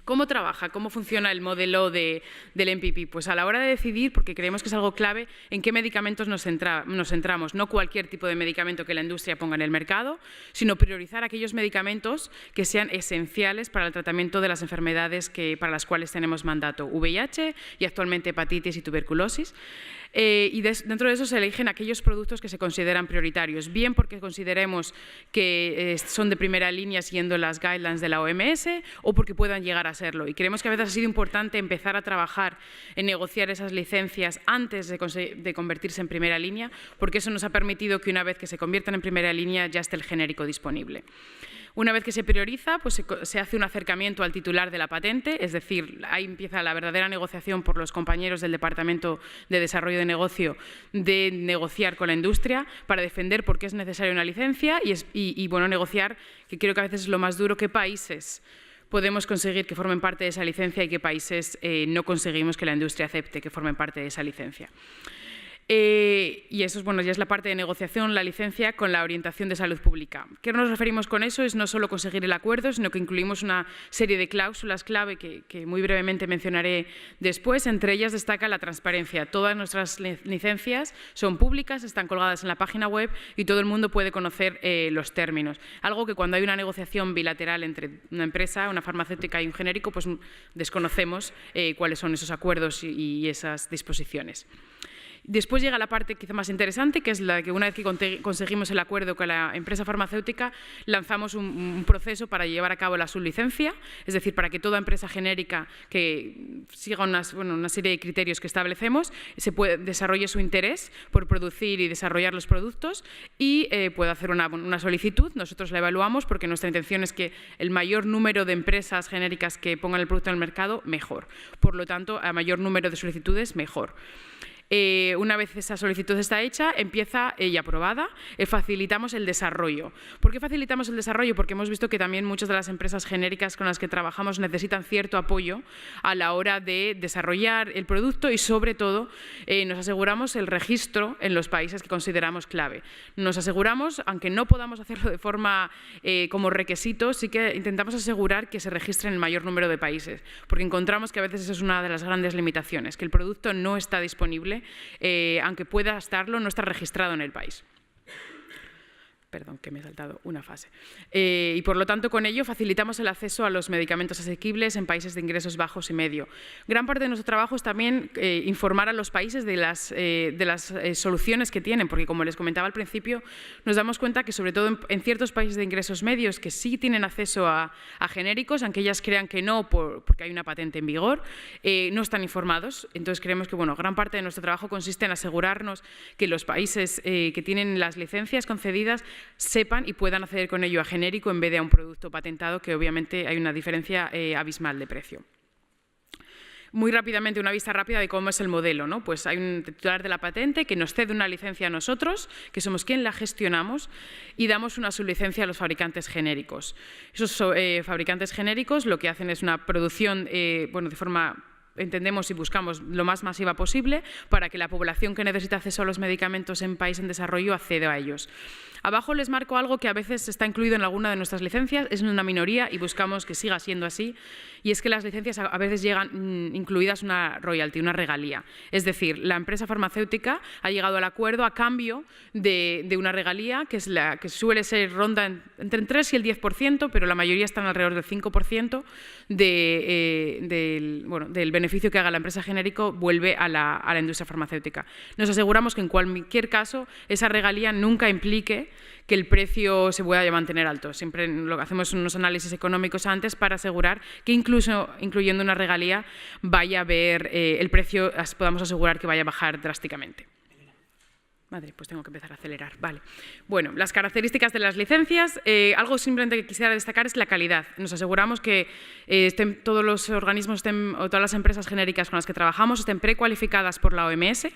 S4: ¿Cómo trabaja? ¿Cómo funciona el modelo del MPP? Pues a la hora de decidir, porque creemos que es algo clave, en qué medicamentos nos centramos. No cualquier tipo de medicamento que la industria ponga en el mercado, sino priorizar aquellos medicamentos que sean esenciales para el tratamiento de las enfermedades para las cuales tenemos mandato, VIH y actualmente hepatitis y tuberculosis. Y dentro de eso se eligen aquellos productos que se consideran prioritarios, bien porque consideremos que son de primera línea siguiendo las guidelines de la OMS o porque puedan llegar a serlo. Y creemos que a veces ha sido importante empezar a trabajar en negociar esas licencias antes de convertirse en primera línea, porque eso nos ha permitido que una vez que se conviertan en primera línea ya esté el genérico disponible. Una vez que se prioriza, pues se hace un acercamiento al titular de la patente, es decir, ahí empieza la verdadera negociación por los compañeros del Departamento de Desarrollo de Negocio de negociar con la industria para defender por qué es necesaria una licencia y bueno, negociar, que creo que a veces es lo más duro, qué países podemos conseguir que formen parte de esa licencia y qué países no conseguimos que la industria acepte que formen parte de esa licencia. Y eso bueno, ya es la parte de negociación, la licencia con la orientación de salud pública. ¿Qué nos referimos con eso? Es no solo conseguir el acuerdo, sino que incluimos una serie de cláusulas clave que muy brevemente mencionaré después. Entre ellas destaca la transparencia. Todas nuestras licencias son públicas, están colgadas en la página web y todo el mundo puede conocer los términos. Algo que cuando hay una negociación bilateral entre una empresa, una farmacéutica y un genérico, pues desconocemos cuáles son esos acuerdos y esas disposiciones. Después llega la parte quizá más interesante, que es la que una vez que conseguimos el acuerdo con la empresa farmacéutica, lanzamos un proceso para llevar a cabo la sublicencia, es decir, para que toda empresa genérica que siga una serie de criterios que establecemos desarrolle su interés por producir y desarrollar los productos y pueda hacer una solicitud. Nosotros la evaluamos porque nuestra intención es que el mayor número de empresas genéricas que pongan el producto en el mercado, mejor. Por lo tanto, a mayor número de solicitudes, mejor. Una vez esa solicitud está hecha, empieza y aprobada, facilitamos el desarrollo. ¿Por qué facilitamos el desarrollo? Porque hemos visto que también muchas de las empresas genéricas con las que trabajamos necesitan cierto apoyo a la hora de desarrollar el producto y, sobre todo, nos aseguramos el registro en los países que consideramos clave. Nos aseguramos, aunque no podamos hacerlo de forma como requisito, sí que intentamos asegurar que se registre en el mayor número de países, porque encontramos que a veces esa es una de las grandes limitaciones, que el producto no está disponible. Aunque pueda estarlo, no está registrado en el país. Perdón, que me he saltado una fase. Y por lo tanto, con ello facilitamos el acceso a los medicamentos asequibles en países de ingresos bajos y medio. Gran parte de nuestro trabajo es también informar a los países de las soluciones que tienen, porque como les comentaba al principio, nos damos cuenta que sobre todo en ciertos países de ingresos medios que sí tienen acceso a genéricos, aunque ellas crean que no porque hay una patente en vigor, no están informados. Entonces creemos que gran parte de nuestro trabajo consiste en asegurarnos que los países que tienen las licencias concedidas sepan y puedan acceder con ello a genérico en vez de a un producto patentado, que obviamente hay una diferencia abismal de precio. Muy rápidamente, una vista rápida de cómo es el modelo, ¿no? Pues hay un titular de la patente que nos cede una licencia a nosotros, que somos quien la gestionamos, y damos una sublicencia a los fabricantes genéricos. Esos fabricantes genéricos lo que hacen es una producción, de forma, entendemos y buscamos lo más masiva posible para que la población que necesita acceso a los medicamentos en país en desarrollo acceda a ellos. Abajo les marco algo que a veces está incluido en alguna de nuestras licencias, es una minoría y buscamos que siga siendo así, y es que las licencias a veces llegan incluidas una royalty, una regalía. Es decir, la empresa farmacéutica ha llegado al acuerdo a cambio de una regalía, que suele ser ronda entre el 3 y el 10%, pero la mayoría están alrededor del 5% del beneficio que haga la empresa genérico vuelve a la industria farmacéutica. Nos aseguramos que en cualquier caso esa regalía nunca implique que el precio se pueda mantener alto. Siempre lo que hacemos son unos análisis económicos antes para asegurar que incluso incluyendo una regalía vaya a haber el precio, podamos asegurar que vaya a bajar drásticamente. Madre, pues tengo que empezar a acelerar. Vale. Bueno, las características de las licencias, algo simplemente que quisiera destacar es la calidad. Nos aseguramos que todos los organismos o todas las empresas genéricas con las que trabajamos estén precualificadas por la OMS,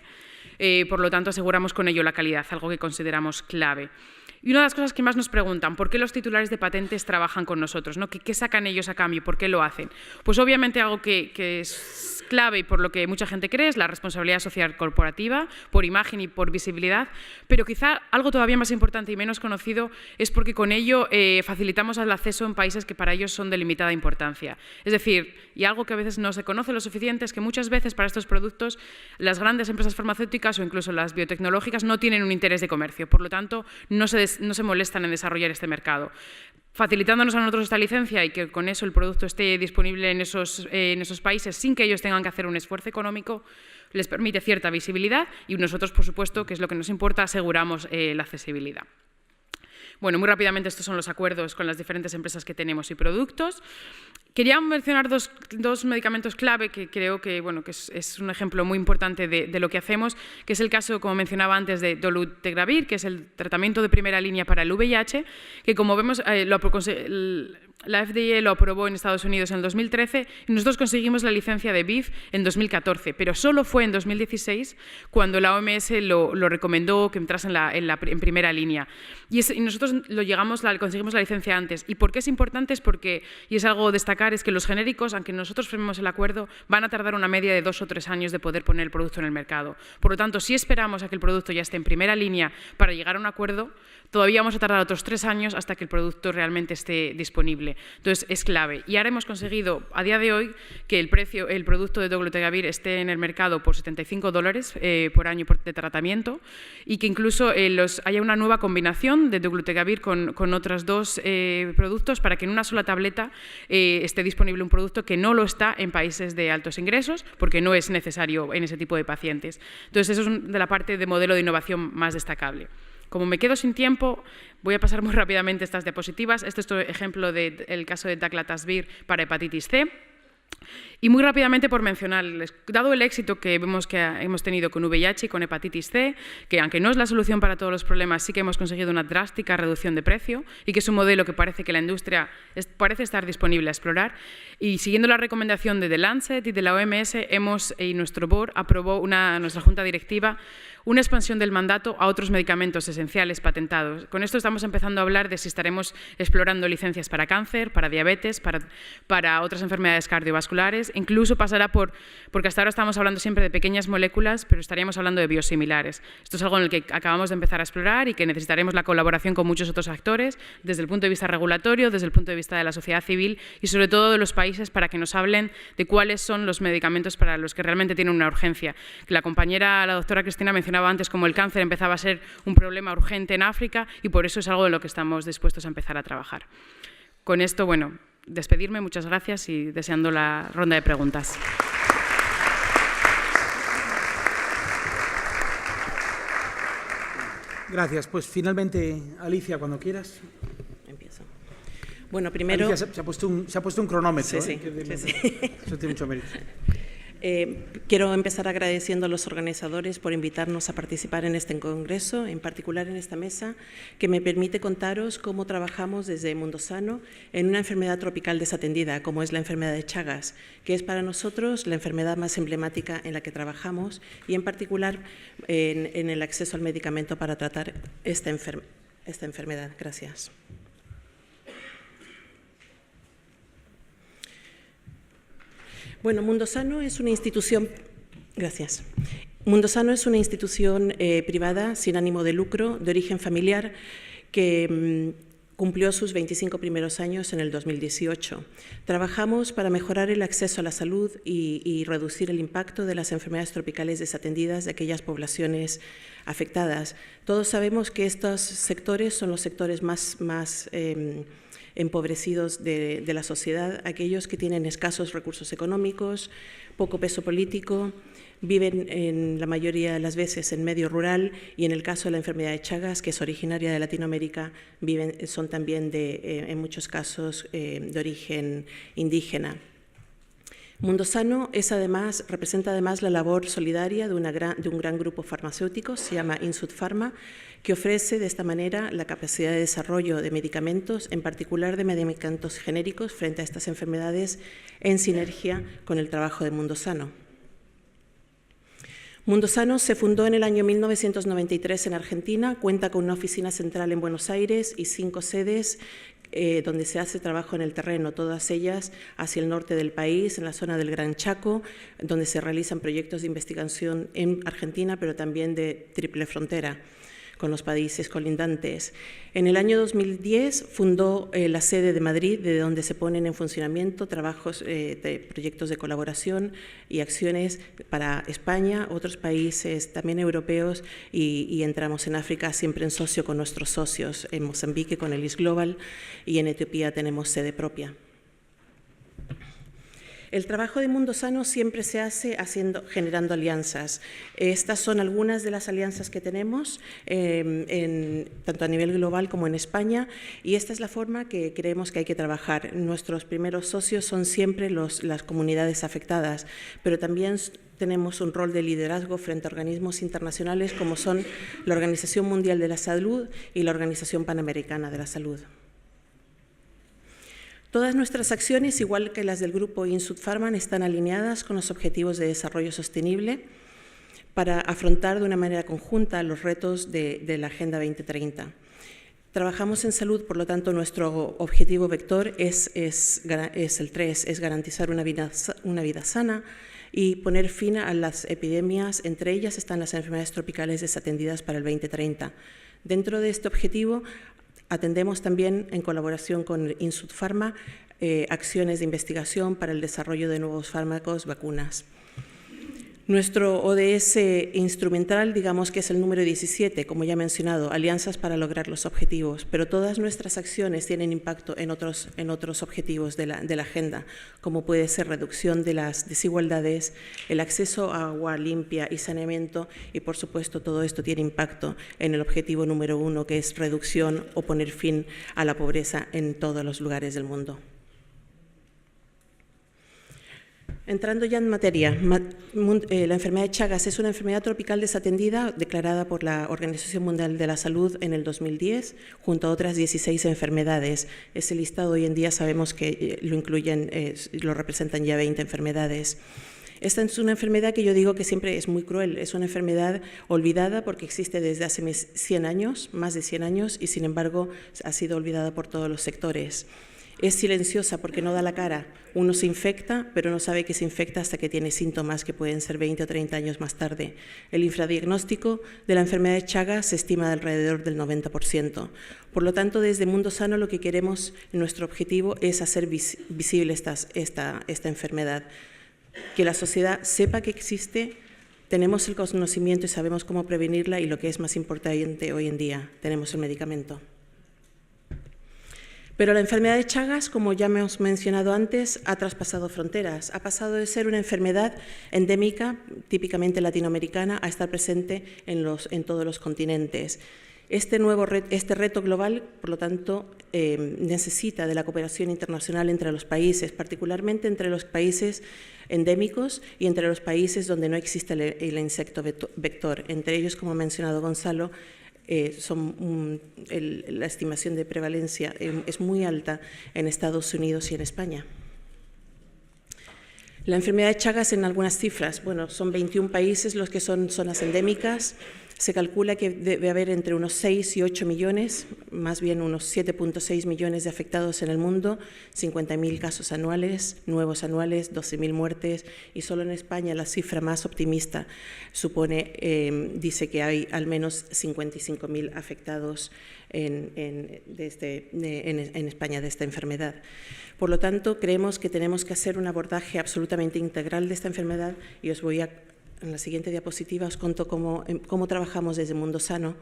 S4: por lo tanto aseguramos con ello la calidad, algo que consideramos clave. Y una de las cosas que más nos preguntan, ¿por qué los titulares de patentes trabajan con nosotros? ¿No? ¿Qué sacan ellos a cambio? ¿Por qué lo hacen? Pues obviamente algo que es clave y por lo que mucha gente cree es la responsabilidad social corporativa, por imagen y por visibilidad, pero quizá algo todavía más importante y menos conocido es porque con ello facilitamos el acceso en países que para ellos son de limitada importancia. Es decir, y algo que a veces no se conoce lo suficiente es que muchas veces para estos productos las grandes empresas farmacéuticas o incluso las biotecnológicas no tienen un interés de comercio, por lo tanto no se molestan en desarrollar este mercado. Facilitándonos a nosotros esta licencia y que con eso el producto esté disponible en esos países sin que ellos tengan que hacer un esfuerzo económico, les permite cierta visibilidad y nosotros, por supuesto, que es lo que nos importa, aseguramos la accesibilidad. Bueno, muy rápidamente estos son los acuerdos con las diferentes empresas que tenemos y productos. Quería mencionar dos medicamentos clave que creo que, bueno, que es un ejemplo muy importante de lo que hacemos, que es el caso, como mencionaba antes, de dolutegravir, que es el tratamiento de primera línea para el VIH, que como vemos la FDA lo aprobó en Estados Unidos en el 2013 y nosotros conseguimos la licencia de VIF en 2014, pero solo fue en 2016 cuando la OMS lo recomendó que entrase en primera línea. Y nosotros conseguimos la licencia antes. ¿Y por qué es importante? Es porque, y es algo a destacar, es que los genéricos, aunque nosotros firmemos el acuerdo, van a tardar una media de 2 o 3 años de poder poner el producto en el mercado. Por lo tanto, si esperamos a que el producto ya esté en primera línea para llegar a un acuerdo, todavía vamos a tardar otros 3 años hasta que el producto realmente esté disponible. Entonces, es clave. Y ahora hemos conseguido, a día de hoy, que el producto de dolutegravir esté en el mercado por $75 por año de tratamiento y que incluso haya una nueva combinación de dolutegravir con otros 2 productos para que en una sola tableta esté disponible un producto que no lo está en países de altos ingresos porque no es necesario en ese tipo de pacientes. Entonces, eso es de la parte de modelo de innovación más destacable. Como me quedo sin tiempo, voy a pasar muy rápidamente estas diapositivas. Este es otro ejemplo del caso de daclatasvir para hepatitis C. Y muy rápidamente por mencionarles, dado el éxito que vemos que hemos tenido con VIH y con hepatitis C, que aunque no es la solución para todos los problemas, sí que hemos conseguido una drástica reducción de precio y que es un modelo que parece que la industria parece estar disponible a explorar. Y siguiendo la recomendación de The Lancet y de la OMS, y nuestro board aprobó nuestra junta directiva una expansión del mandato a otros medicamentos esenciales patentados. Con esto estamos empezando a hablar de si estaremos explorando licencias para cáncer, para diabetes, para otras enfermedades cardiovasculares, incluso pasará porque hasta ahora estamos hablando siempre de pequeñas moléculas, pero estaríamos hablando de biosimilares. Esto es algo en el que acabamos de empezar a explorar y que necesitaremos la colaboración con muchos otros actores, desde el punto de vista regulatorio, desde el punto de vista de la sociedad civil y sobre todo de los países para que nos hablen de cuáles son los medicamentos para los que realmente tienen una urgencia. La doctora Cristina mencionaba antes como el cáncer empezaba a ser un problema urgente en África y por eso es algo en lo que estamos dispuestos a empezar a trabajar. Con esto, bueno, despedirme, muchas gracias y deseando la ronda de preguntas.
S1: Gracias. Pues finalmente, Alicia, cuando quieras.
S5: Empiezo. Bueno, primero…
S1: Alicia se ha puesto un cronómetro.
S5: Sí.
S1: Eso tiene mucho mérito.
S5: Quiero empezar agradeciendo a los organizadores por invitarnos a participar en este congreso, en particular en esta mesa, que me permite contaros cómo trabajamos desde Mundo Sano en una enfermedad tropical desatendida, como es la enfermedad de Chagas, que es para nosotros la enfermedad más emblemática en la que trabajamos y en particular en el acceso al medicamento para tratar esta enfermedad. Gracias. Bueno, Mundo Sano es una institución… Gracias. Mundo Sano es una institución privada sin ánimo de lucro, de origen familiar, que cumplió sus 25 primeros años en el 2018. Trabajamos para mejorar el acceso a la salud y reducir el impacto de las enfermedades tropicales desatendidas de aquellas poblaciones afectadas. Todos sabemos que estos sectores son los sectores más empobrecidos de la sociedad, aquellos que tienen escasos recursos económicos, poco peso político, viven en la mayoría de las veces en medio rural y en el caso de la enfermedad de Chagas, que es originaria de Latinoamérica, son también en muchos casos de origen indígena. Mundo Sano representa además la labor solidaria de un gran grupo farmacéutico, se llama Insud Pharma, que ofrece de esta manera la capacidad de desarrollo de medicamentos, en particular de medicamentos genéricos frente a estas enfermedades, en sinergia con el trabajo de Mundo Sano. Mundo Sano se fundó en el año 1993 en Argentina, cuenta con una oficina central en Buenos Aires y 5 sedes donde se hace trabajo en el terreno, todas ellas hacia el norte del país, en la zona del Gran Chaco, donde se realizan proyectos de investigación en Argentina, pero también de triple frontera con los países colindantes. En el año 2010 fundó la sede de Madrid, de donde se ponen en funcionamiento trabajos de proyectos de colaboración y acciones para España, otros países también europeos y entramos en África siempre en socio con nuestros socios, en Mozambique con el IS Global y en Etiopía tenemos sede propia. El trabajo de Mundo Sano siempre se hace generando alianzas. Estas son algunas de las alianzas que tenemos, tanto a nivel global como en España, y esta es la forma que creemos que hay que trabajar. Nuestros primeros socios son siempre las comunidades afectadas, pero también tenemos un rol de liderazgo frente a organismos internacionales como son la Organización Mundial de la Salud y la Organización Panamericana de la Salud. Todas nuestras acciones, igual que las del grupo Insud Pharma, están alineadas con los objetivos de desarrollo sostenible para afrontar de una manera conjunta los retos de la Agenda 2030. Trabajamos en salud, por lo tanto, nuestro objetivo vector es el 3, es garantizar una vida sana y poner fin a las epidemias, entre ellas están las enfermedades tropicales desatendidas para el 2030. Dentro de este objetivo, atendemos también, en colaboración con Insud Pharma, acciones de investigación para el desarrollo de nuevos fármacos, vacunas. Nuestro ODS instrumental, digamos que es el número 17, como ya he mencionado, alianzas para lograr los objetivos, pero todas nuestras acciones tienen impacto en otros objetivos de la agenda, como puede ser reducción de las desigualdades, el acceso a agua limpia y saneamiento, y por supuesto todo esto tiene impacto en el objetivo número 1, que es reducción o poner fin a la pobreza en todos los lugares del mundo. Entrando ya en materia, la enfermedad de Chagas es una enfermedad tropical desatendida declarada por la Organización Mundial de la Salud en el 2010, junto a otras 16 enfermedades. Ese listado hoy en día sabemos que lo representan ya 20 enfermedades. Esta es una enfermedad que yo digo que siempre es muy cruel, es una enfermedad olvidada porque existe desde hace 100 años, más de 100 años, y sin embargo ha sido olvidada por todos los sectores. Es silenciosa porque no da la cara. Uno se infecta, pero no sabe que se infecta hasta que tiene síntomas que pueden ser 20 o 30 años más tarde. El infradiagnóstico de la enfermedad de Chagas se estima de alrededor del 90%. Por lo tanto, desde Mundo Sano lo que queremos, nuestro objetivo es hacer visible esta enfermedad. Que la sociedad sepa que existe, tenemos el conocimiento y sabemos cómo prevenirla, y lo que es más importante hoy en día, tenemos el medicamento. Pero la enfermedad de Chagas, como ya hemos mencionado antes, ha traspasado fronteras. Ha pasado de ser una enfermedad endémica, típicamente latinoamericana, a estar presente en todos los continentes. Este reto global, por lo tanto, necesita de la cooperación internacional entre los países, particularmente entre los países endémicos y entre los países donde no existe el insecto vector. Entre ellos, como ha mencionado Gonzalo, la estimación de prevalencia es muy alta en Estados Unidos y en España. La enfermedad de Chagas, en algunas cifras, bueno, son 21 países los que son zonas endémicas. Se calcula que debe haber entre unos 6 y 8 millones, más bien unos 7.6 millones de afectados en el mundo, 50.000 casos anuales, nuevos anuales, 12.000 muertes, y solo en España la cifra más optimista dice que hay al menos 55.000 afectados en España de esta enfermedad. Por lo tanto, creemos que tenemos que hacer un abordaje absolutamente integral de esta enfermedad, y en la siguiente diapositiva os cuento cómo trabajamos desde Mundo Sano.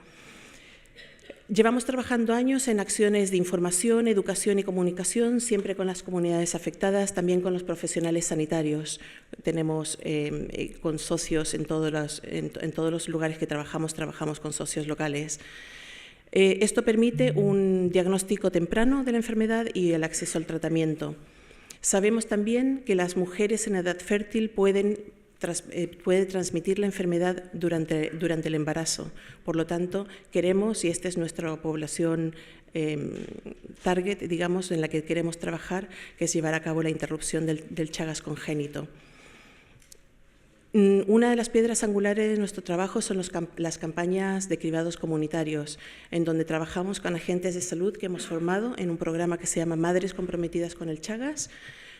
S5: Llevamos trabajando años en acciones de información, educación y comunicación, siempre con las comunidades afectadas, también con los profesionales sanitarios. Tenemos con socios en todos los lugares que trabajamos con socios locales. Esto permite un diagnóstico temprano de la enfermedad y el acceso al tratamiento. Sabemos también que las mujeres en edad fértil puede transmitir la enfermedad durante el embarazo. Por lo tanto, queremos, y esta es nuestra población target, digamos, en la que queremos trabajar, que es llevar a cabo la interrupción del Chagas congénito. Una de las piedras angulares de nuestro trabajo son las campañas de cribados comunitarios, en donde trabajamos con agentes de salud que hemos formado en un programa que se llama Madres Comprometidas con el Chagas.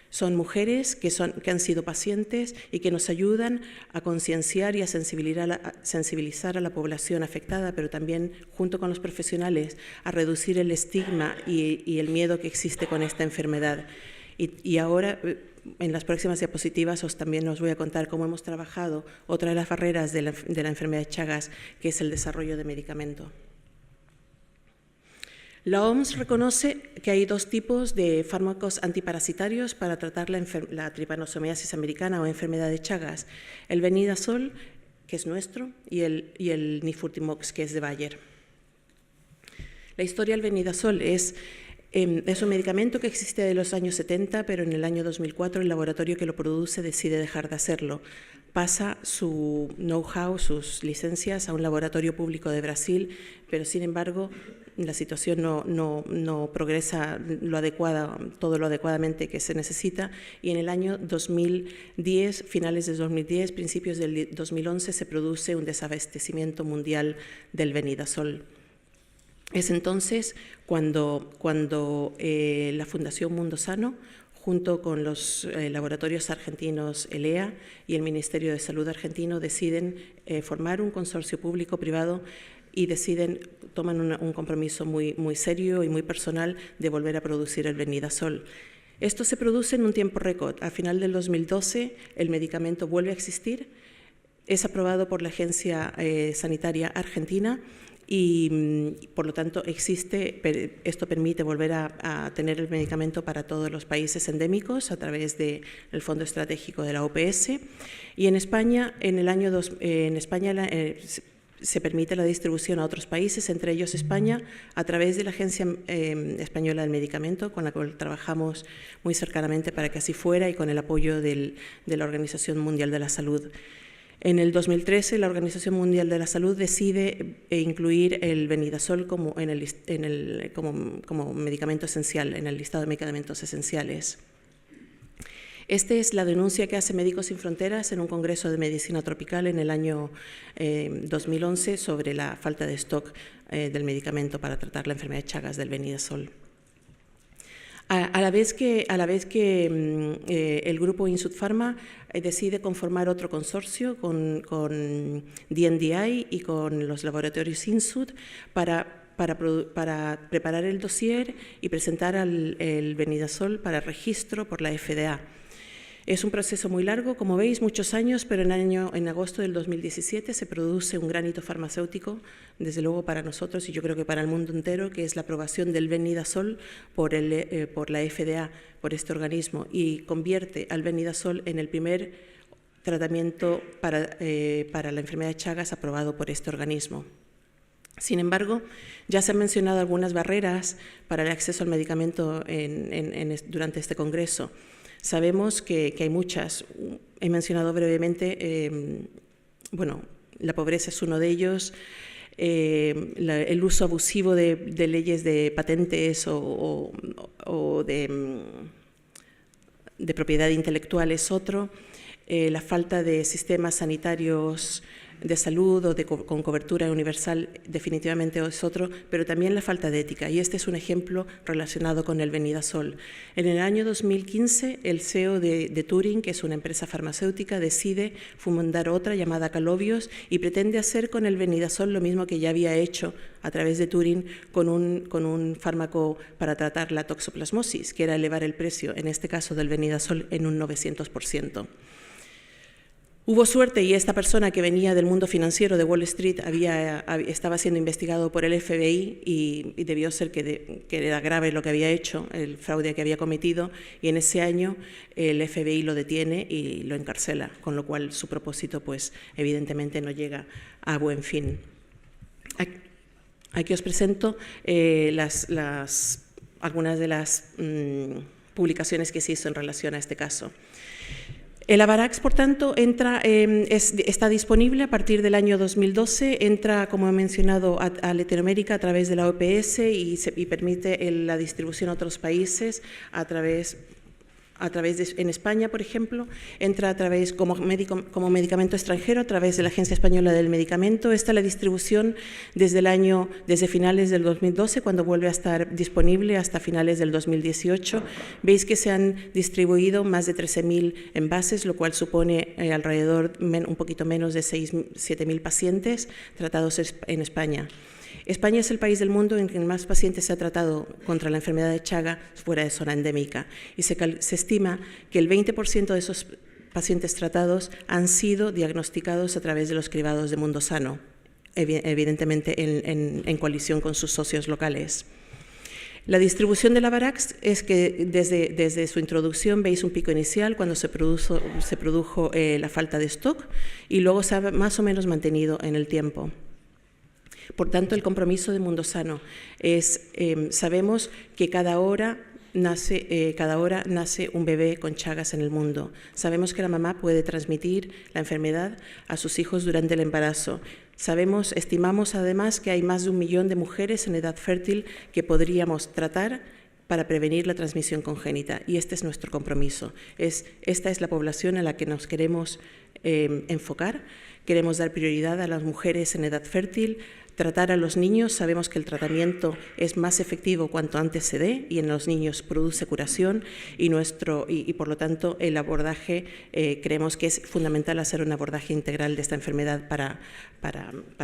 S5: Son mujeres que han sido pacientes y que nos ayudan a concienciar y a sensibilizar a la población afectada, pero también, junto con los profesionales, a reducir el estigma y el miedo que existe con esta enfermedad. Y ahora, en las próximas diapositivas, también os voy a contar cómo hemos trabajado otra de las barreras de la enfermedad de Chagas, que es el desarrollo de medicamento. La OMS reconoce que hay dos tipos de fármacos antiparasitarios para tratar la tripanosomiasis americana o enfermedad de Chagas: el Venidazol, que es nuestro, y el Nifurtimox, que es de Bayer. La historia del Venidazol es un medicamento que existe de los años 70, pero en el año 2004 el laboratorio que lo produce decide dejar de hacerlo. Pasa su know-how, sus licencias, a un laboratorio público de Brasil, pero sin embargo la situación no progresa todo lo adecuadamente que se necesita, y en el año 2010, finales de 2010, principios del 2011, se produce un desabastecimiento mundial del Venidazol. Es entonces cuando la Fundación Mundo Sano, junto con los laboratorios argentinos ELEA y el Ministerio de Salud argentino, deciden formar un consorcio público-privado y toman un compromiso muy serio y muy personal de volver a producir el Venidazol. Esto se produce en un tiempo récord. A final del 2012 el medicamento vuelve a existir, es aprobado por la Agencia Sanitaria Argentina y, por lo tanto, esto permite volver a tener el medicamento para todos los países endémicos a través del Fondo Estratégico de la OPS. Y en España, se permite la distribución a otros países, entre ellos España, a través de la Agencia Española del Medicamento, con la cual trabajamos muy cercanamente para que así fuera, y con el apoyo de la Organización Mundial de la Salud. En el 2013, la Organización Mundial de la Salud decide incluir el Venidazol como medicamento esencial en el listado de medicamentos esenciales. Esta es la denuncia que hace Médicos Sin Fronteras en un congreso de medicina tropical en el año 2011 sobre la falta de stock del medicamento para tratar la enfermedad de Chagas del Venidazol. A la vez que el grupo Insud Pharma decide conformar otro consorcio con DNDi y con los laboratorios Insud para preparar el dossier y presentar el Venidazol para registro por la FDA. Es un proceso muy largo, como veis, muchos años, pero en agosto del 2017 se produce un gran hito farmacéutico, desde luego para nosotros y yo creo que para el mundo entero, que es la aprobación del Venidazol por la FDA, por este organismo, y convierte al Venidazol en el primer tratamiento para la enfermedad de Chagas aprobado por este organismo. Sin embargo, ya se han mencionado algunas barreras para el acceso al medicamento durante este congreso. Sabemos que hay muchas. He mencionado brevemente, la pobreza es uno de ellos, el uso abusivo de leyes de patentes o de propiedad intelectual es otro, la falta de sistemas sanitarios de salud o con cobertura universal definitivamente es otro, pero también la falta de ética, y este es un ejemplo relacionado con el Venidazol. En el año 2015, el CEO de Turing, que es una empresa farmacéutica, decide fundar otra llamada Calovios y pretende hacer con el Venidazol lo mismo que ya había hecho a través de Turing con un fármaco para tratar la toxoplasmosis, que era elevar el precio, en este caso del Venidazol, en un 900%. Hubo suerte y esta persona, que venía del mundo financiero de Wall Street, estaba siendo investigado por el FBI y debió ser que era grave lo que había hecho, el fraude que había cometido, y en ese año el FBI lo detiene y lo encarcela, con lo cual su propósito, pues, evidentemente no llega a buen fin. Aquí os presento algunas de las publicaciones que se hizo en relación a este caso. El Avarax, por tanto, está disponible a partir del año 2012, entra, como he mencionado, a Latinoamérica a través de la OPS y permite la distribución a otros países en España, por ejemplo, entra a través como medicamento extranjero a través de la Agencia Española del Medicamento. Esta es la distribución desde finales del 2012, cuando vuelve a estar disponible, hasta finales del 2018. Veis que se han distribuido más de 13.000 envases, lo cual supone un poquito menos de 7.000 pacientes tratados en España. España es el país del mundo en que más pacientes se ha tratado contra la enfermedad de Chagas fuera de zona endémica, y se estima que el 20% de esos pacientes tratados han sido diagnosticados a través de los cribados de Mundo Sano, evidentemente en coalición con sus socios locales. La distribución de la Varax es que desde su introducción veis un pico inicial cuando se produjo la falta de stock y luego se ha más o menos mantenido en el tiempo. Por tanto, el compromiso de Mundo Sano es, sabemos que cada hora nace un bebé con Chagas en el mundo. Sabemos que la mamá puede transmitir la enfermedad a sus hijos durante el embarazo. Estimamos además que hay más de 1 millón de mujeres en edad fértil que podríamos tratar para prevenir la transmisión congénita, y este es nuestro compromiso. Esta es la población a la que nos queremos enfocar. Queremos dar prioridad a las mujeres en edad fértil, tratar a los niños. Sabemos que el tratamiento es más efectivo cuanto antes se dé y en los niños produce curación y por lo tanto el abordaje creemos que es fundamental hacer un abordaje integral de esta enfermedad para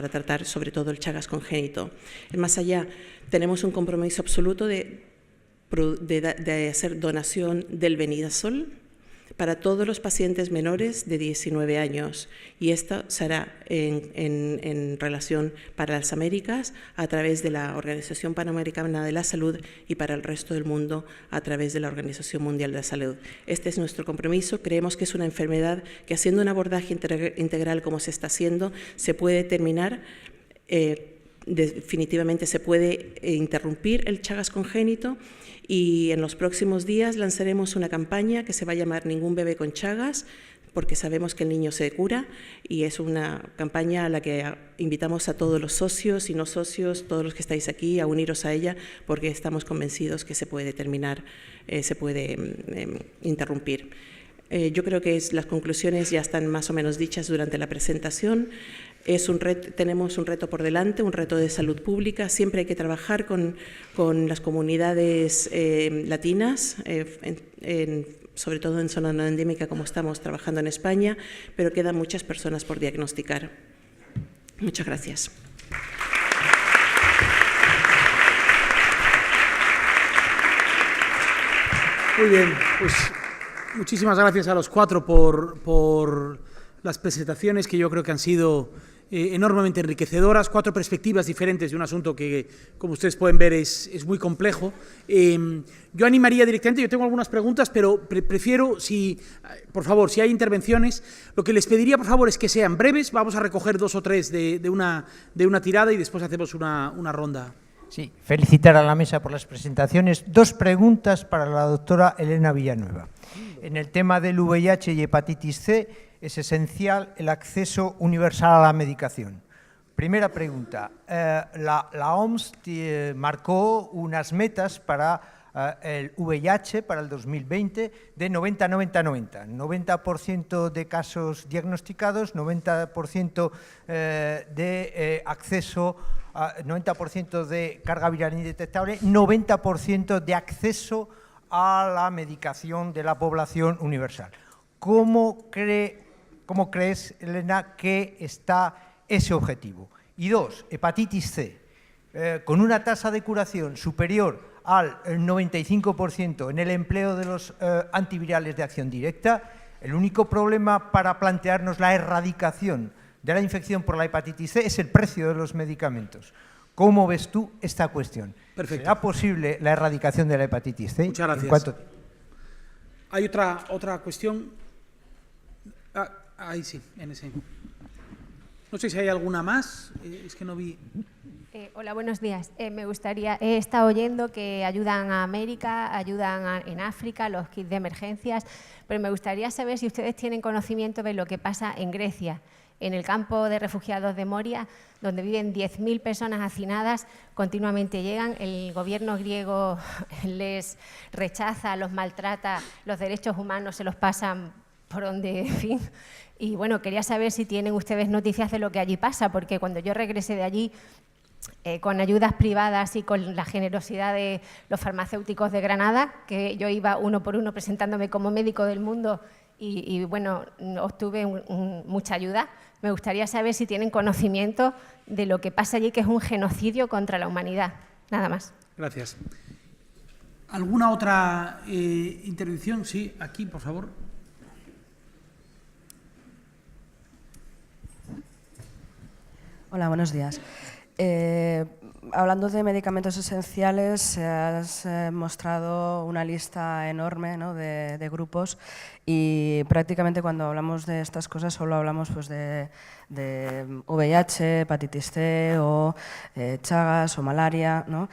S5: tratar sobre todo el Chagas congénito. Más allá, tenemos un compromiso absoluto de hacer donación del Venidasol para todos los pacientes menores de 19 años, y esto será en relación para las Américas a través de la Organización Panamericana de la Salud y para el resto del mundo a través de la Organización Mundial de la Salud. Este es nuestro compromiso. Creemos que es una enfermedad que, haciendo un abordaje integral como se está haciendo, se puede terminar. Definitivamente se puede interrumpir el Chagas congénito, y en los próximos días lanzaremos una campaña que se va a llamar Ningún bebé con Chagas, porque sabemos que el niño se cura, y es una campaña a la que invitamos a todos los socios y no socios, todos los que estáis aquí, a uniros a ella, porque estamos convencidos que se puede terminar, se puede interrumpir. Yo creo que las conclusiones ya están más o menos dichas durante la presentación. Tenemos un reto por delante, un reto de salud pública. Siempre hay que trabajar con las comunidades latinas, sobre todo en zona no endémica como estamos trabajando en España, pero quedan muchas personas por diagnosticar. Muchas gracias.
S1: Muy bien, pues muchísimas gracias a los 4 por las presentaciones, que yo creo que han sido enormemente enriquecedoras, 4 perspectivas diferentes de un asunto que, como ustedes pueden ver, es muy complejo. Yo animaría directamente, yo tengo algunas preguntas, pero prefiero, por favor, si hay intervenciones, lo que les pediría, por favor, es que sean breves. Vamos a recoger 2 o 3 de una tirada y después hacemos una ronda.
S6: Sí, felicitar a la mesa por las presentaciones. 2 preguntas para la doctora Elena Villanueva. En el tema del VIH y hepatitis C es esencial el acceso universal a la medicación. Primera pregunta, la OMS marcó unas metas para el VIH para el 2020 de 90-90-90. 90% de casos diagnosticados, 90% de acceso, 90% de carga viral indetectable, 90% de acceso a la medicación de la población universal. ¿Cómo crees, Elena, que está ese objetivo? Y 2, hepatitis C, con una tasa de curación superior al 95% en el empleo de los antivirales de acción directa, el único problema para plantearnos la erradicación de la infección por la hepatitis C es el precio de los medicamentos. ¿Cómo ves tú esta cuestión?
S1: Perfecto.
S6: ¿Será posible la erradicación de la hepatitis C?
S1: Muchas gracias.
S6: ¿En cuánto tiempo?
S1: ¿Hay otra cuestión? Ahí sí, en ese. No sé si hay alguna más, es que no vi.
S7: Hola, buenos días. Me gustaría, he estado oyendo que ayudan a América, ayudan en África, los kits de emergencias, pero me gustaría saber si ustedes tienen conocimiento de lo que pasa en Grecia, en el campo de refugiados de Moria, donde viven 10.000 personas hacinadas, continuamente llegan, el gobierno griego les rechaza, los maltrata, los derechos humanos se los pasan por donde, en fin. Y bueno, quería saber si tienen ustedes noticias de lo que allí pasa, porque cuando yo regresé de allí, con ayudas privadas y con la generosidad de los farmacéuticos de Granada, que yo iba uno por uno presentándome como médico del mundo y bueno, obtuve mucha ayuda. Me gustaría saber si tienen conocimiento de lo que pasa allí, que es un genocidio contra la humanidad. Nada más.
S1: Gracias. ¿Alguna otra intervención? Sí, aquí, por favor.
S8: Hola, buenos días. Hablando de medicamentos esenciales, has mostrado una lista enorme, ¿no?, de grupos, y prácticamente cuando hablamos de estas cosas solo hablamos pues, de VIH, hepatitis C o Chagas o malaria, ¿no?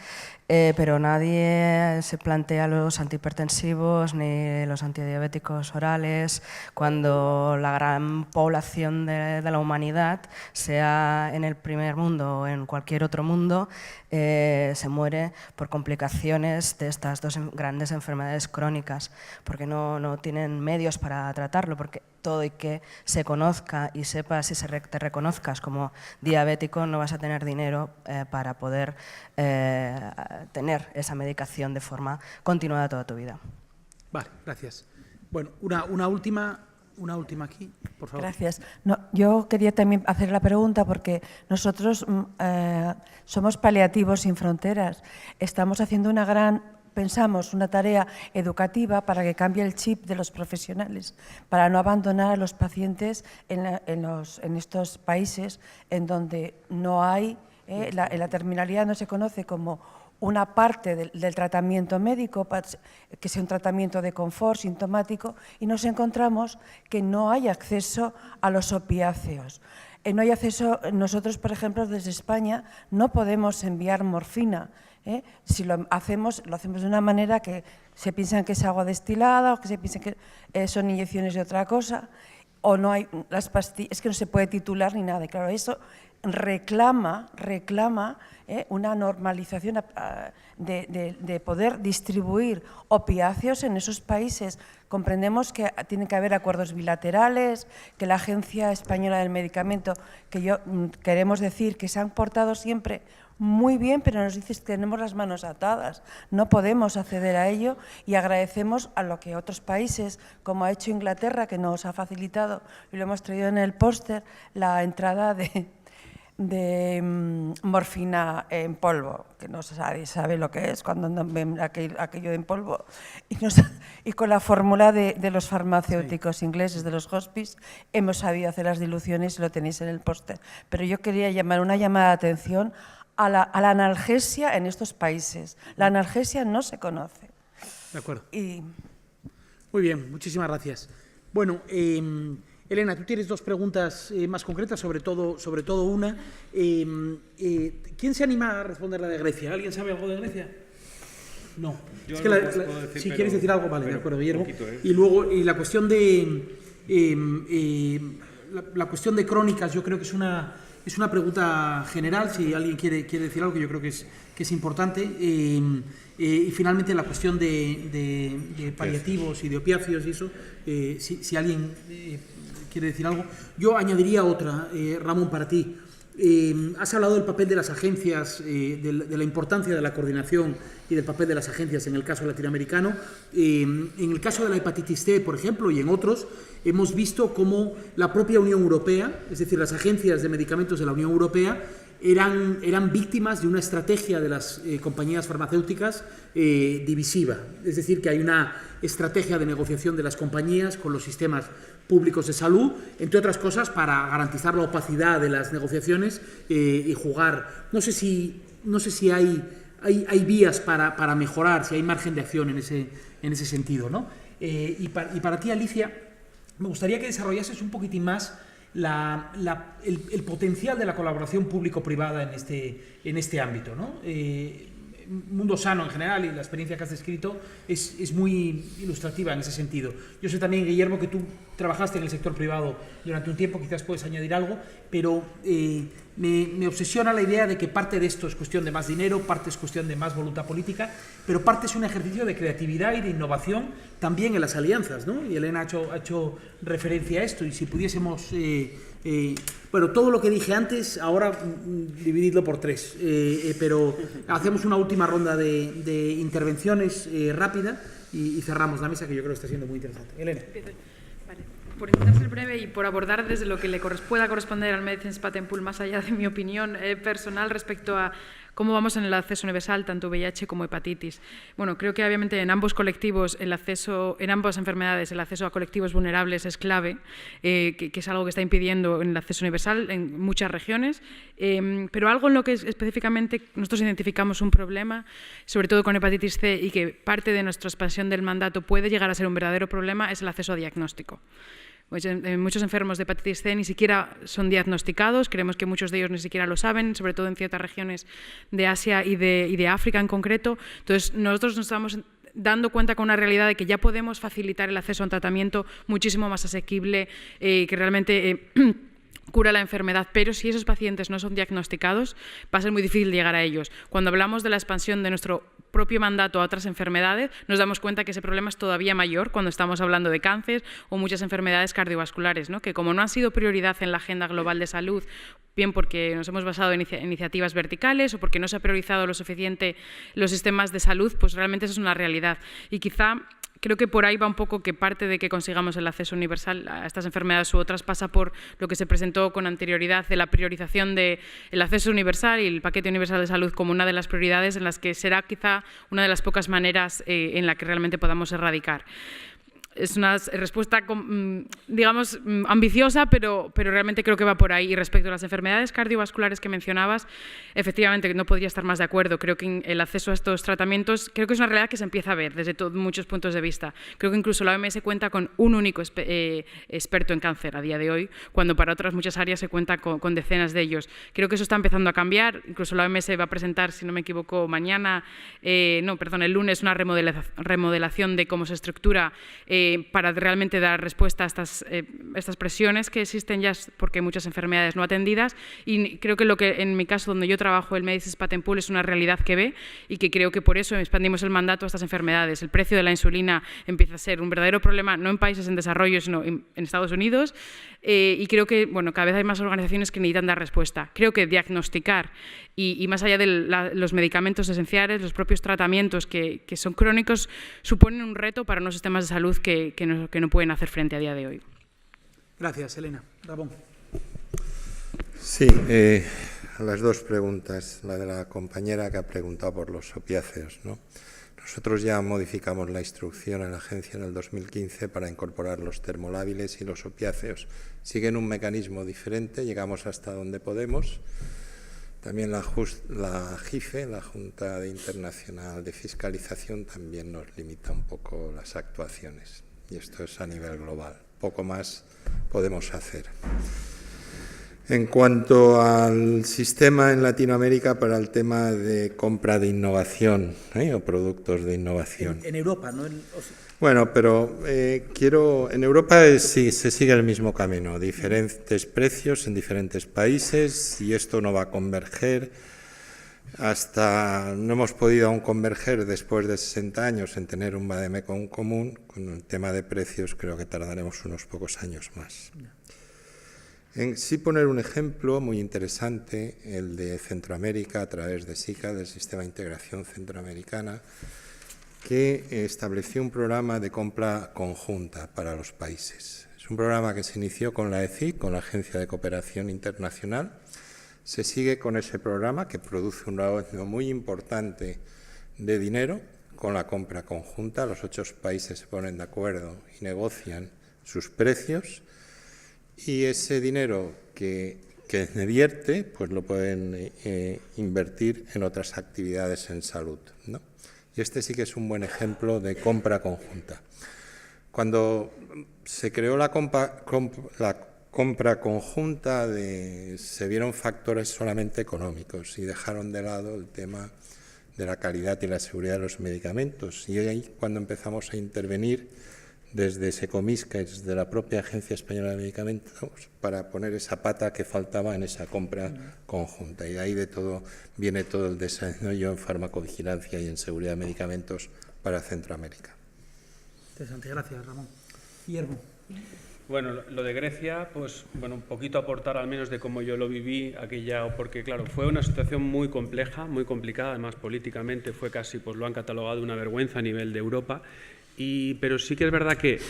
S8: Pero nadie se plantea los antihipertensivos ni los antidiabéticos orales, cuando la gran población de la humanidad, sea en el primer mundo o en cualquier otro mundo, se muere por complicaciones de estas dos grandes enfermedades crónicas, porque no tienen medios para tratarlo, porque todo y que se conozca y sepas y te reconozcas como diabético, no vas a tener dinero para poder tener esa medicación de forma continuada toda tu vida.
S1: Vale, gracias. Bueno, una última aquí, por favor.
S9: Gracias. No, yo quería también hacer la pregunta porque nosotros somos Paliativos Sin Fronteras. Estamos haciendo pensamos una tarea educativa para que cambie el chip de los profesionales, para no abandonar a los pacientes en estos países en donde no hay, la terminalidad no se conoce como una parte del tratamiento médico, que sea un tratamiento de confort sintomático, y nos encontramos que no hay acceso a los opiáceos. No hay acceso, nosotros, por ejemplo, desde España no podemos enviar morfina. Si lo hacemos de una manera que se piensan que es agua destilada o que se piensan que son inyecciones de otra cosa, o no hay las pastillas, es que no se puede titular ni nada. Y claro, eso reclama una normalización de poder distribuir opiáceos en esos países. Comprendemos que tiene que haber acuerdos bilaterales, que la Agencia Española del Medicamento, queremos decir que se han portado siempre muy bien, pero nos dices que tenemos las manos atadas, no podemos acceder a ello, y agradecemos a lo que otros países, como ha hecho Inglaterra, que nos ha facilitado, y lo hemos traído en el póster, la entrada de morfina en polvo, que no sabe lo que es cuando ven aquello en polvo, y con la fórmula de los farmacéuticos ingleses, de los hospice, hemos sabido hacer las diluciones y lo tenéis en el póster. Pero yo quería una llamada de atención a la analgesia en estos países. La analgesia no se conoce.
S1: De acuerdo. Muy bien, muchísimas gracias. Bueno, Elena, tú tienes dos preguntas más concretas, sobre todo una. ¿Quién se anima a responder la de Grecia? ¿Alguien sabe algo de Grecia? No.
S3: Yo
S1: es que si quieres decir algo, vale, de acuerdo, Guillermo. Y luego la cuestión de crónicas, yo creo que es una pregunta general, si alguien quiere decir algo, que yo creo que es importante. Y finalmente la cuestión de paliativos y de opiáceos y eso, si alguien quiere decir algo. Yo añadiría otra, Ramón, para ti. Has hablado del papel de las agencias, de la importancia de la coordinación y del papel de las agencias en el caso latinoamericano. En el caso de la hepatitis C, por ejemplo, y en otros, hemos visto cómo la propia Unión Europea, es decir, las agencias de medicamentos de la Unión Europea, eran víctimas de una estrategia de las compañías farmacéuticas divisiva. Es decir, que hay una estrategia de negociación de las compañías con los sistemas públicos de salud, entre otras cosas, para garantizar la opacidad de las negociaciones y jugar. No sé si hay vías para mejorar, si hay margen de acción en ese sentido, ¿no? Y para ti, Alicia, me gustaría que desarrollases un poquitín más el potencial de la colaboración público-privada en este ámbito, ¿no? Mundo Sano en general y la experiencia que has descrito es muy ilustrativa en ese sentido. Yo sé también, Guillermo, que tú trabajaste en el sector privado durante un tiempo, quizás puedes añadir algo, pero me obsesiona la idea de que parte de esto es cuestión de más dinero, parte es cuestión de más voluntad política, pero parte es un ejercicio de creatividad y de innovación también en las alianzas, ¿no? Y Elena ha hecho referencia a esto, y si pudiésemos... bueno, todo lo que dije antes, ahora divididlo por 3, pero hacemos una última ronda de intervenciones rápida y cerramos la mesa, que yo creo que está siendo muy interesante. Elena.
S4: Vale. Por intentar ser breve y por abordar desde lo que le pueda corresponder al Medicines Patent Pool, más allá de mi opinión personal respecto a ¿Cómo vamos en el acceso universal, tanto VIH como hepatitis? Bueno, creo que obviamente en ambos colectivos, en ambas enfermedades, el acceso a colectivos vulnerables es clave, que es algo que está impidiendo el acceso universal en muchas regiones, pero algo en lo que específicamente nosotros identificamos un problema, sobre todo con hepatitis C, y que parte de nuestra expansión del mandato puede llegar a ser un verdadero problema, es el acceso a diagnóstico. Pues muchos enfermos de hepatitis C ni siquiera son diagnosticados, creemos que muchos de ellos ni siquiera lo saben, sobre todo en ciertas regiones de Asia y de África en concreto. Entonces, nosotros nos estamos dando cuenta con una realidad de que ya podemos facilitar el acceso a un tratamiento muchísimo más asequible, que realmente cura la enfermedad, pero si esos pacientes no son diagnosticados, va a ser muy difícil llegar a ellos. Cuando hablamos de la expansión de nuestro propio mandato a otras enfermedades, nos damos cuenta que ese problema es todavía mayor cuando estamos hablando de cáncer o muchas enfermedades cardiovasculares, ¿no? Que como no han sido prioridad en la agenda global de salud, bien porque nos hemos basado en iniciativas verticales o porque no se ha priorizado lo suficiente los sistemas de salud, pues realmente eso es una realidad. Y quizá creo que por ahí va un poco que parte de que consigamos el acceso universal a estas enfermedades u otras pasa por lo que se presentó con anterioridad de la priorización del acceso universal y el paquete universal de salud como una de las prioridades en las que será quizá una de las pocas maneras en la que realmente podamos erradicar. Es una respuesta, digamos, ambiciosa, pero realmente creo que va por ahí. Y respecto a las enfermedades cardiovasculares que mencionabas, efectivamente no podría estar más de acuerdo. Creo que el acceso a estos tratamientos, creo que es una realidad que se empieza a ver desde muchos puntos de vista. Creo que incluso la OMS cuenta con un único experto en cáncer a día de hoy, cuando para otras muchas áreas se cuenta con decenas de ellos. Creo que eso está empezando a cambiar. Incluso la OMS va a presentar, si no me equivoco, el lunes, una remodelación de cómo se estructura para realmente dar respuesta a estas presiones que existen ya porque hay muchas enfermedades no atendidas, y creo que lo que en mi caso donde yo trabajo, el Medicines Patent Pool, es una realidad que ve y que creo que por eso expandimos el mandato a estas enfermedades. El precio de la insulina empieza a ser un verdadero problema no en países en desarrollo sino en Estados Unidos, y creo que cada vez hay más organizaciones que necesitan dar respuesta. Creo que diagnosticar y más allá de los medicamentos esenciales, los propios tratamientos que son crónicos suponen un reto para unos sistemas de salud que no pueden hacer frente a día de hoy.
S1: Gracias, Elena. Ramón.
S2: Sí, las dos preguntas. La de la compañera que ha preguntado por los opiáceos, ¿no? Nosotros ya modificamos la instrucción en la agencia en el 2015 para incorporar los termolábiles y los opiáceos. Siguen un mecanismo diferente, llegamos hasta donde podemos. También la JIFE, la Junta Internacional de Fiscalización, también nos limita un poco las actuaciones. Y esto es a nivel global. Poco más podemos hacer. En cuanto al sistema en Latinoamérica para el tema de compra de innovación o productos de innovación.
S1: En Europa, ¿no?
S2: Bueno, pero en Europa sí se sigue el mismo camino, diferentes precios en diferentes países, y esto no va a converger. No hemos podido aún converger después de 60 años en tener un vademecum común. Con el tema de precios creo que tardaremos unos pocos años más. Sí poner un ejemplo muy interesante, el de Centroamérica a través de SICA, del Sistema de Integración Centroamericana, que estableció un programa de compra conjunta para los países. Es un programa que se inició con la ECIC, con la Agencia de Cooperación Internacional. Se sigue con ese programa que produce un ahorro muy importante de dinero con la compra conjunta. Los 8 países se ponen de acuerdo y negocian sus precios, y ese dinero que revierte pues lo pueden invertir en otras actividades en salud, ¿no? Y este sí que es un buen ejemplo de compra conjunta. Cuando se creó la compra conjunta, se vieron factores solamente económicos y dejaron de lado el tema de la calidad y la seguridad de los medicamentos. Y ahí cuando empezamos a intervenir desde Secomisca y desde la propia Agencia Española de Medicamentos para poner esa pata que faltaba en esa compra conjunta. Y de ahí viene todo el desarrollo en farmacovigilancia y en seguridad de medicamentos para Centroamérica.
S1: Interesante, gracias, Ramón. Guillermo.
S3: Bueno, lo de Grecia, pues un poquito aportar al menos de cómo yo lo viví porque claro, fue una situación muy compleja, muy complicada, además políticamente fue casi, pues lo han catalogado una vergüenza a nivel de Europa. Pero sí que es verdad que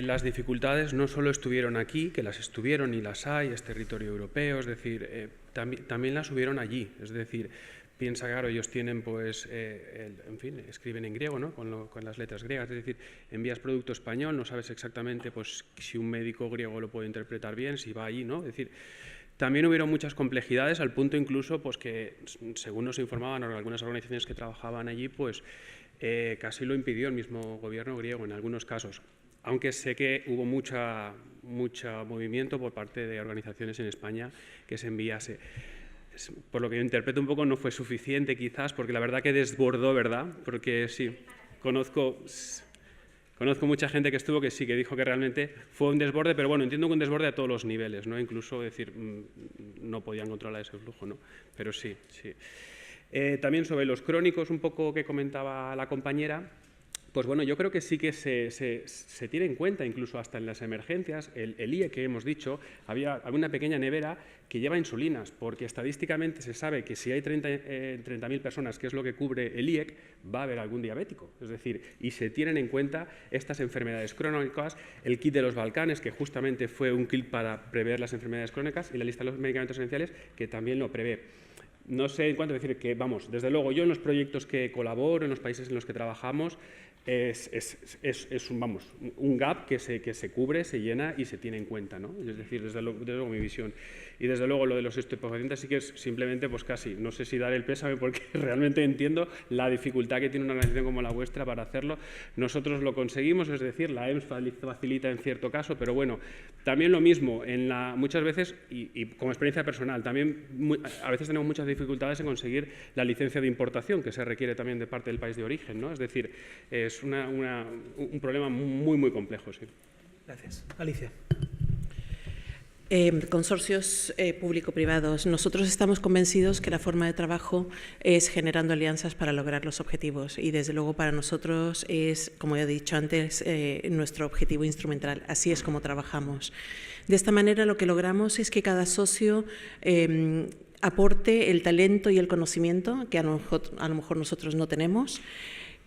S3: las dificultades no solo estuvieron aquí, que las estuvieron y las hay, es territorio europeo, es decir, también las hubieron allí. Es decir, piensa que, claro, ellos tienen, pues, en fin, escriben en griego, ¿no? Con las letras griegas, es decir, envías producto español, no sabes exactamente, pues, si un médico griego lo puede interpretar bien, si va allí, ¿no? Es decir, también hubieron muchas complejidades, al punto incluso, pues, que, según nos informaban algunas organizaciones que trabajaban allí, pues, casi lo impidió el mismo gobierno griego en algunos casos. Aunque sé que hubo mucho movimiento por parte de organizaciones en España que se enviase. Por lo que yo interpreto un poco, no fue suficiente quizás, porque la verdad que desbordó, ¿verdad? Porque sí, conozco mucha gente que estuvo que sí, que dijo que realmente fue un desborde, pero bueno, entiendo que un desborde a todos los niveles, ¿no? Incluso decir, no podían controlar ese flujo, ¿no? Pero sí, sí. También sobre los crónicos, un poco que comentaba la compañera, pues bueno, yo creo que sí que se tiene en cuenta, incluso hasta en las emergencias, el IE que hemos dicho, había una pequeña nevera que lleva insulinas, porque estadísticamente se sabe que si hay 30.000 personas, que es lo que cubre el IEC, va a haber algún diabético. Es decir, y se tienen en cuenta estas enfermedades crónicas, el kit de los Balcanes, que justamente fue un kit para prever las enfermedades crónicas, y la lista de los medicamentos esenciales, que también lo prevé. No sé en cuánto decir que, vamos, desde luego yo en los proyectos que colaboro, en los países en los que trabajamos, es un gap que se cubre, se llena y se tiene en cuenta, ¿no? Es decir, desde luego mi visión. Y desde luego lo de los estupefacientes sí que es simplemente, pues casi, no sé si dar el pésame porque realmente entiendo la dificultad que tiene una organización como la vuestra para hacerlo. Nosotros lo conseguimos, es decir, la EMS facilita en cierto caso, pero bueno, también lo mismo, muchas veces, y como experiencia personal, también a veces tenemos muchas dificultades en conseguir la licencia de importación que se requiere también de parte del país de origen, ¿no? Es decir, es un problema muy, muy complejo, sí.
S1: Gracias. Alicia.
S5: Consorcios público-privados. Nosotros estamos convencidos que la forma de trabajo es generando alianzas para lograr los objetivos y desde luego para nosotros es, como he dicho antes, nuestro objetivo instrumental. Así es como trabajamos. De esta manera lo que logramos es que cada socio aporte el talento y el conocimiento que a lo mejor nosotros no tenemos.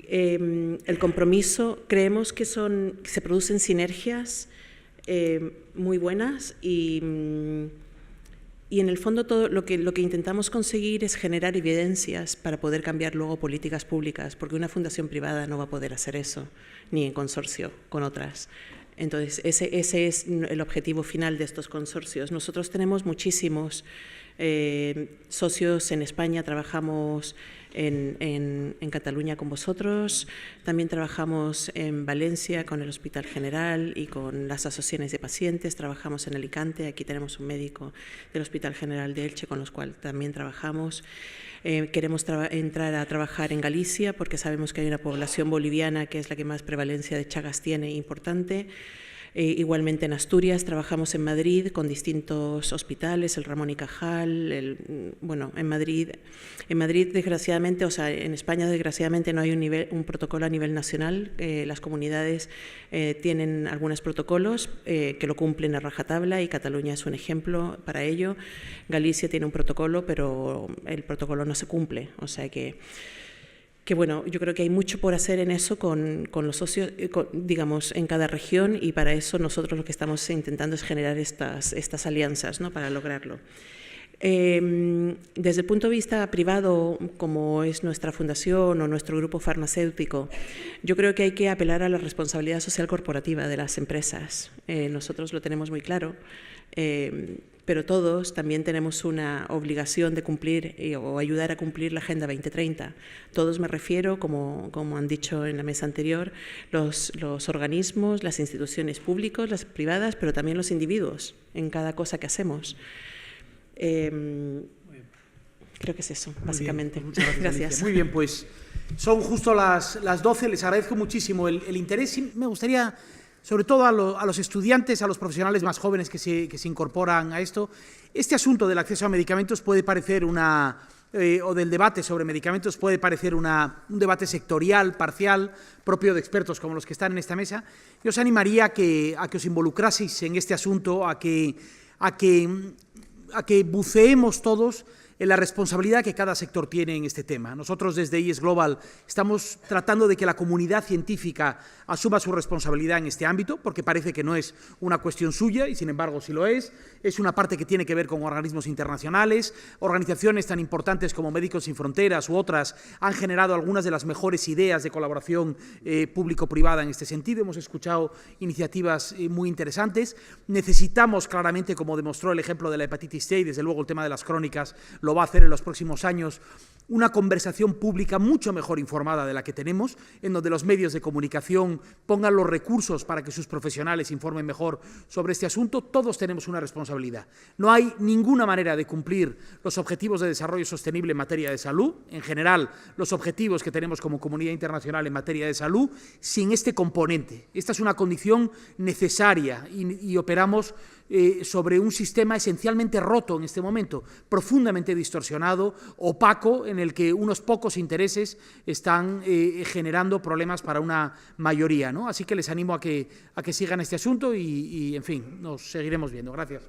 S5: El compromiso, creemos que se producen sinergias muy buenas y en el fondo todo lo que intentamos conseguir es generar evidencias para poder cambiar luego políticas públicas, porque una fundación privada no va a poder hacer eso, ni en consorcio con otras. Entonces, ese es el objetivo final de estos consorcios. Nosotros tenemos muchísimos socios en España, trabajamos en Cataluña con vosotros, también trabajamos en Valencia con el Hospital General y con las asociaciones de pacientes, trabajamos en Alicante, aquí tenemos un médico del Hospital General de Elche con los cuales también trabajamos. Queremos entrar a trabajar en Galicia porque sabemos que hay una población boliviana que es la que más prevalencia de Chagas tiene, importante. Igualmente en Asturias, trabajamos en Madrid con distintos hospitales, el Ramón y Cajal, bueno, en Madrid desgraciadamente, o sea, en España desgraciadamente no hay un protocolo a nivel nacional, las comunidades tienen algunos protocolos que lo cumplen a rajatabla y Cataluña es un ejemplo para ello. Galicia tiene un protocolo, pero el protocolo no se cumple, o sea que bueno, yo creo que hay mucho por hacer en eso con los socios, digamos, en cada región y para eso nosotros lo que estamos intentando es generar estas alianzas, ¿no?, para lograrlo. Desde el punto de vista privado, como es nuestra fundación o nuestro grupo farmacéutico, yo creo que hay que apelar a la responsabilidad social corporativa de las empresas. Nosotros lo tenemos muy claro. Pero todos también tenemos una obligación de cumplir o ayudar a cumplir la Agenda 2030. Todos me refiero, como han dicho en la mesa anterior, los organismos, las instituciones públicas, las privadas, pero también los individuos en cada cosa que hacemos. Creo que es eso, básicamente.
S1: Muy bien, pues muchas
S5: gracias.
S1: Muy bien, pues son justo las 12, les agradezco muchísimo el interés. Me gustaría, sobre todo a los estudiantes, a los profesionales más jóvenes que se incorporan a esto, este asunto del acceso a medicamentos puede parecer o del debate sobre medicamentos puede parecer un debate sectorial, parcial, propio de expertos como los que están en esta mesa. Yo os animaría a que os involucraseis en este asunto, a que buceemos todos en la responsabilidad que cada sector tiene en este tema. Nosotros desde IES Global estamos tratando de que la comunidad científica asuma su responsabilidad en este ámbito, porque parece que no es una cuestión suya y sin embargo sí lo es. Es una parte que tiene que ver con organismos internacionales, organizaciones tan importantes como Médicos Sin Fronteras u otras han generado algunas de las mejores ideas de colaboración público-privada en este sentido. Hemos escuchado iniciativas muy interesantes. Necesitamos claramente, como demostró el ejemplo de la hepatitis C y desde luego el tema de las crónicas lo va a hacer en los próximos años, una conversación pública mucho mejor informada de la que tenemos, en donde los medios de comunicación pongan los recursos para que sus profesionales informen mejor sobre este asunto. Todos tenemos una responsabilidad. No hay ninguna manera de cumplir los objetivos de desarrollo sostenible en materia de salud, en general los objetivos que tenemos como comunidad internacional en materia de salud, sin este componente. Esta es una condición necesaria y operamos sobre un sistema esencialmente roto en este momento, profundamente distorsionado, opaco, en el que unos pocos intereses están generando problemas para una mayoría, ¿no? Así que les animo a que sigan este asunto y, en fin, nos seguiremos viendo. Gracias.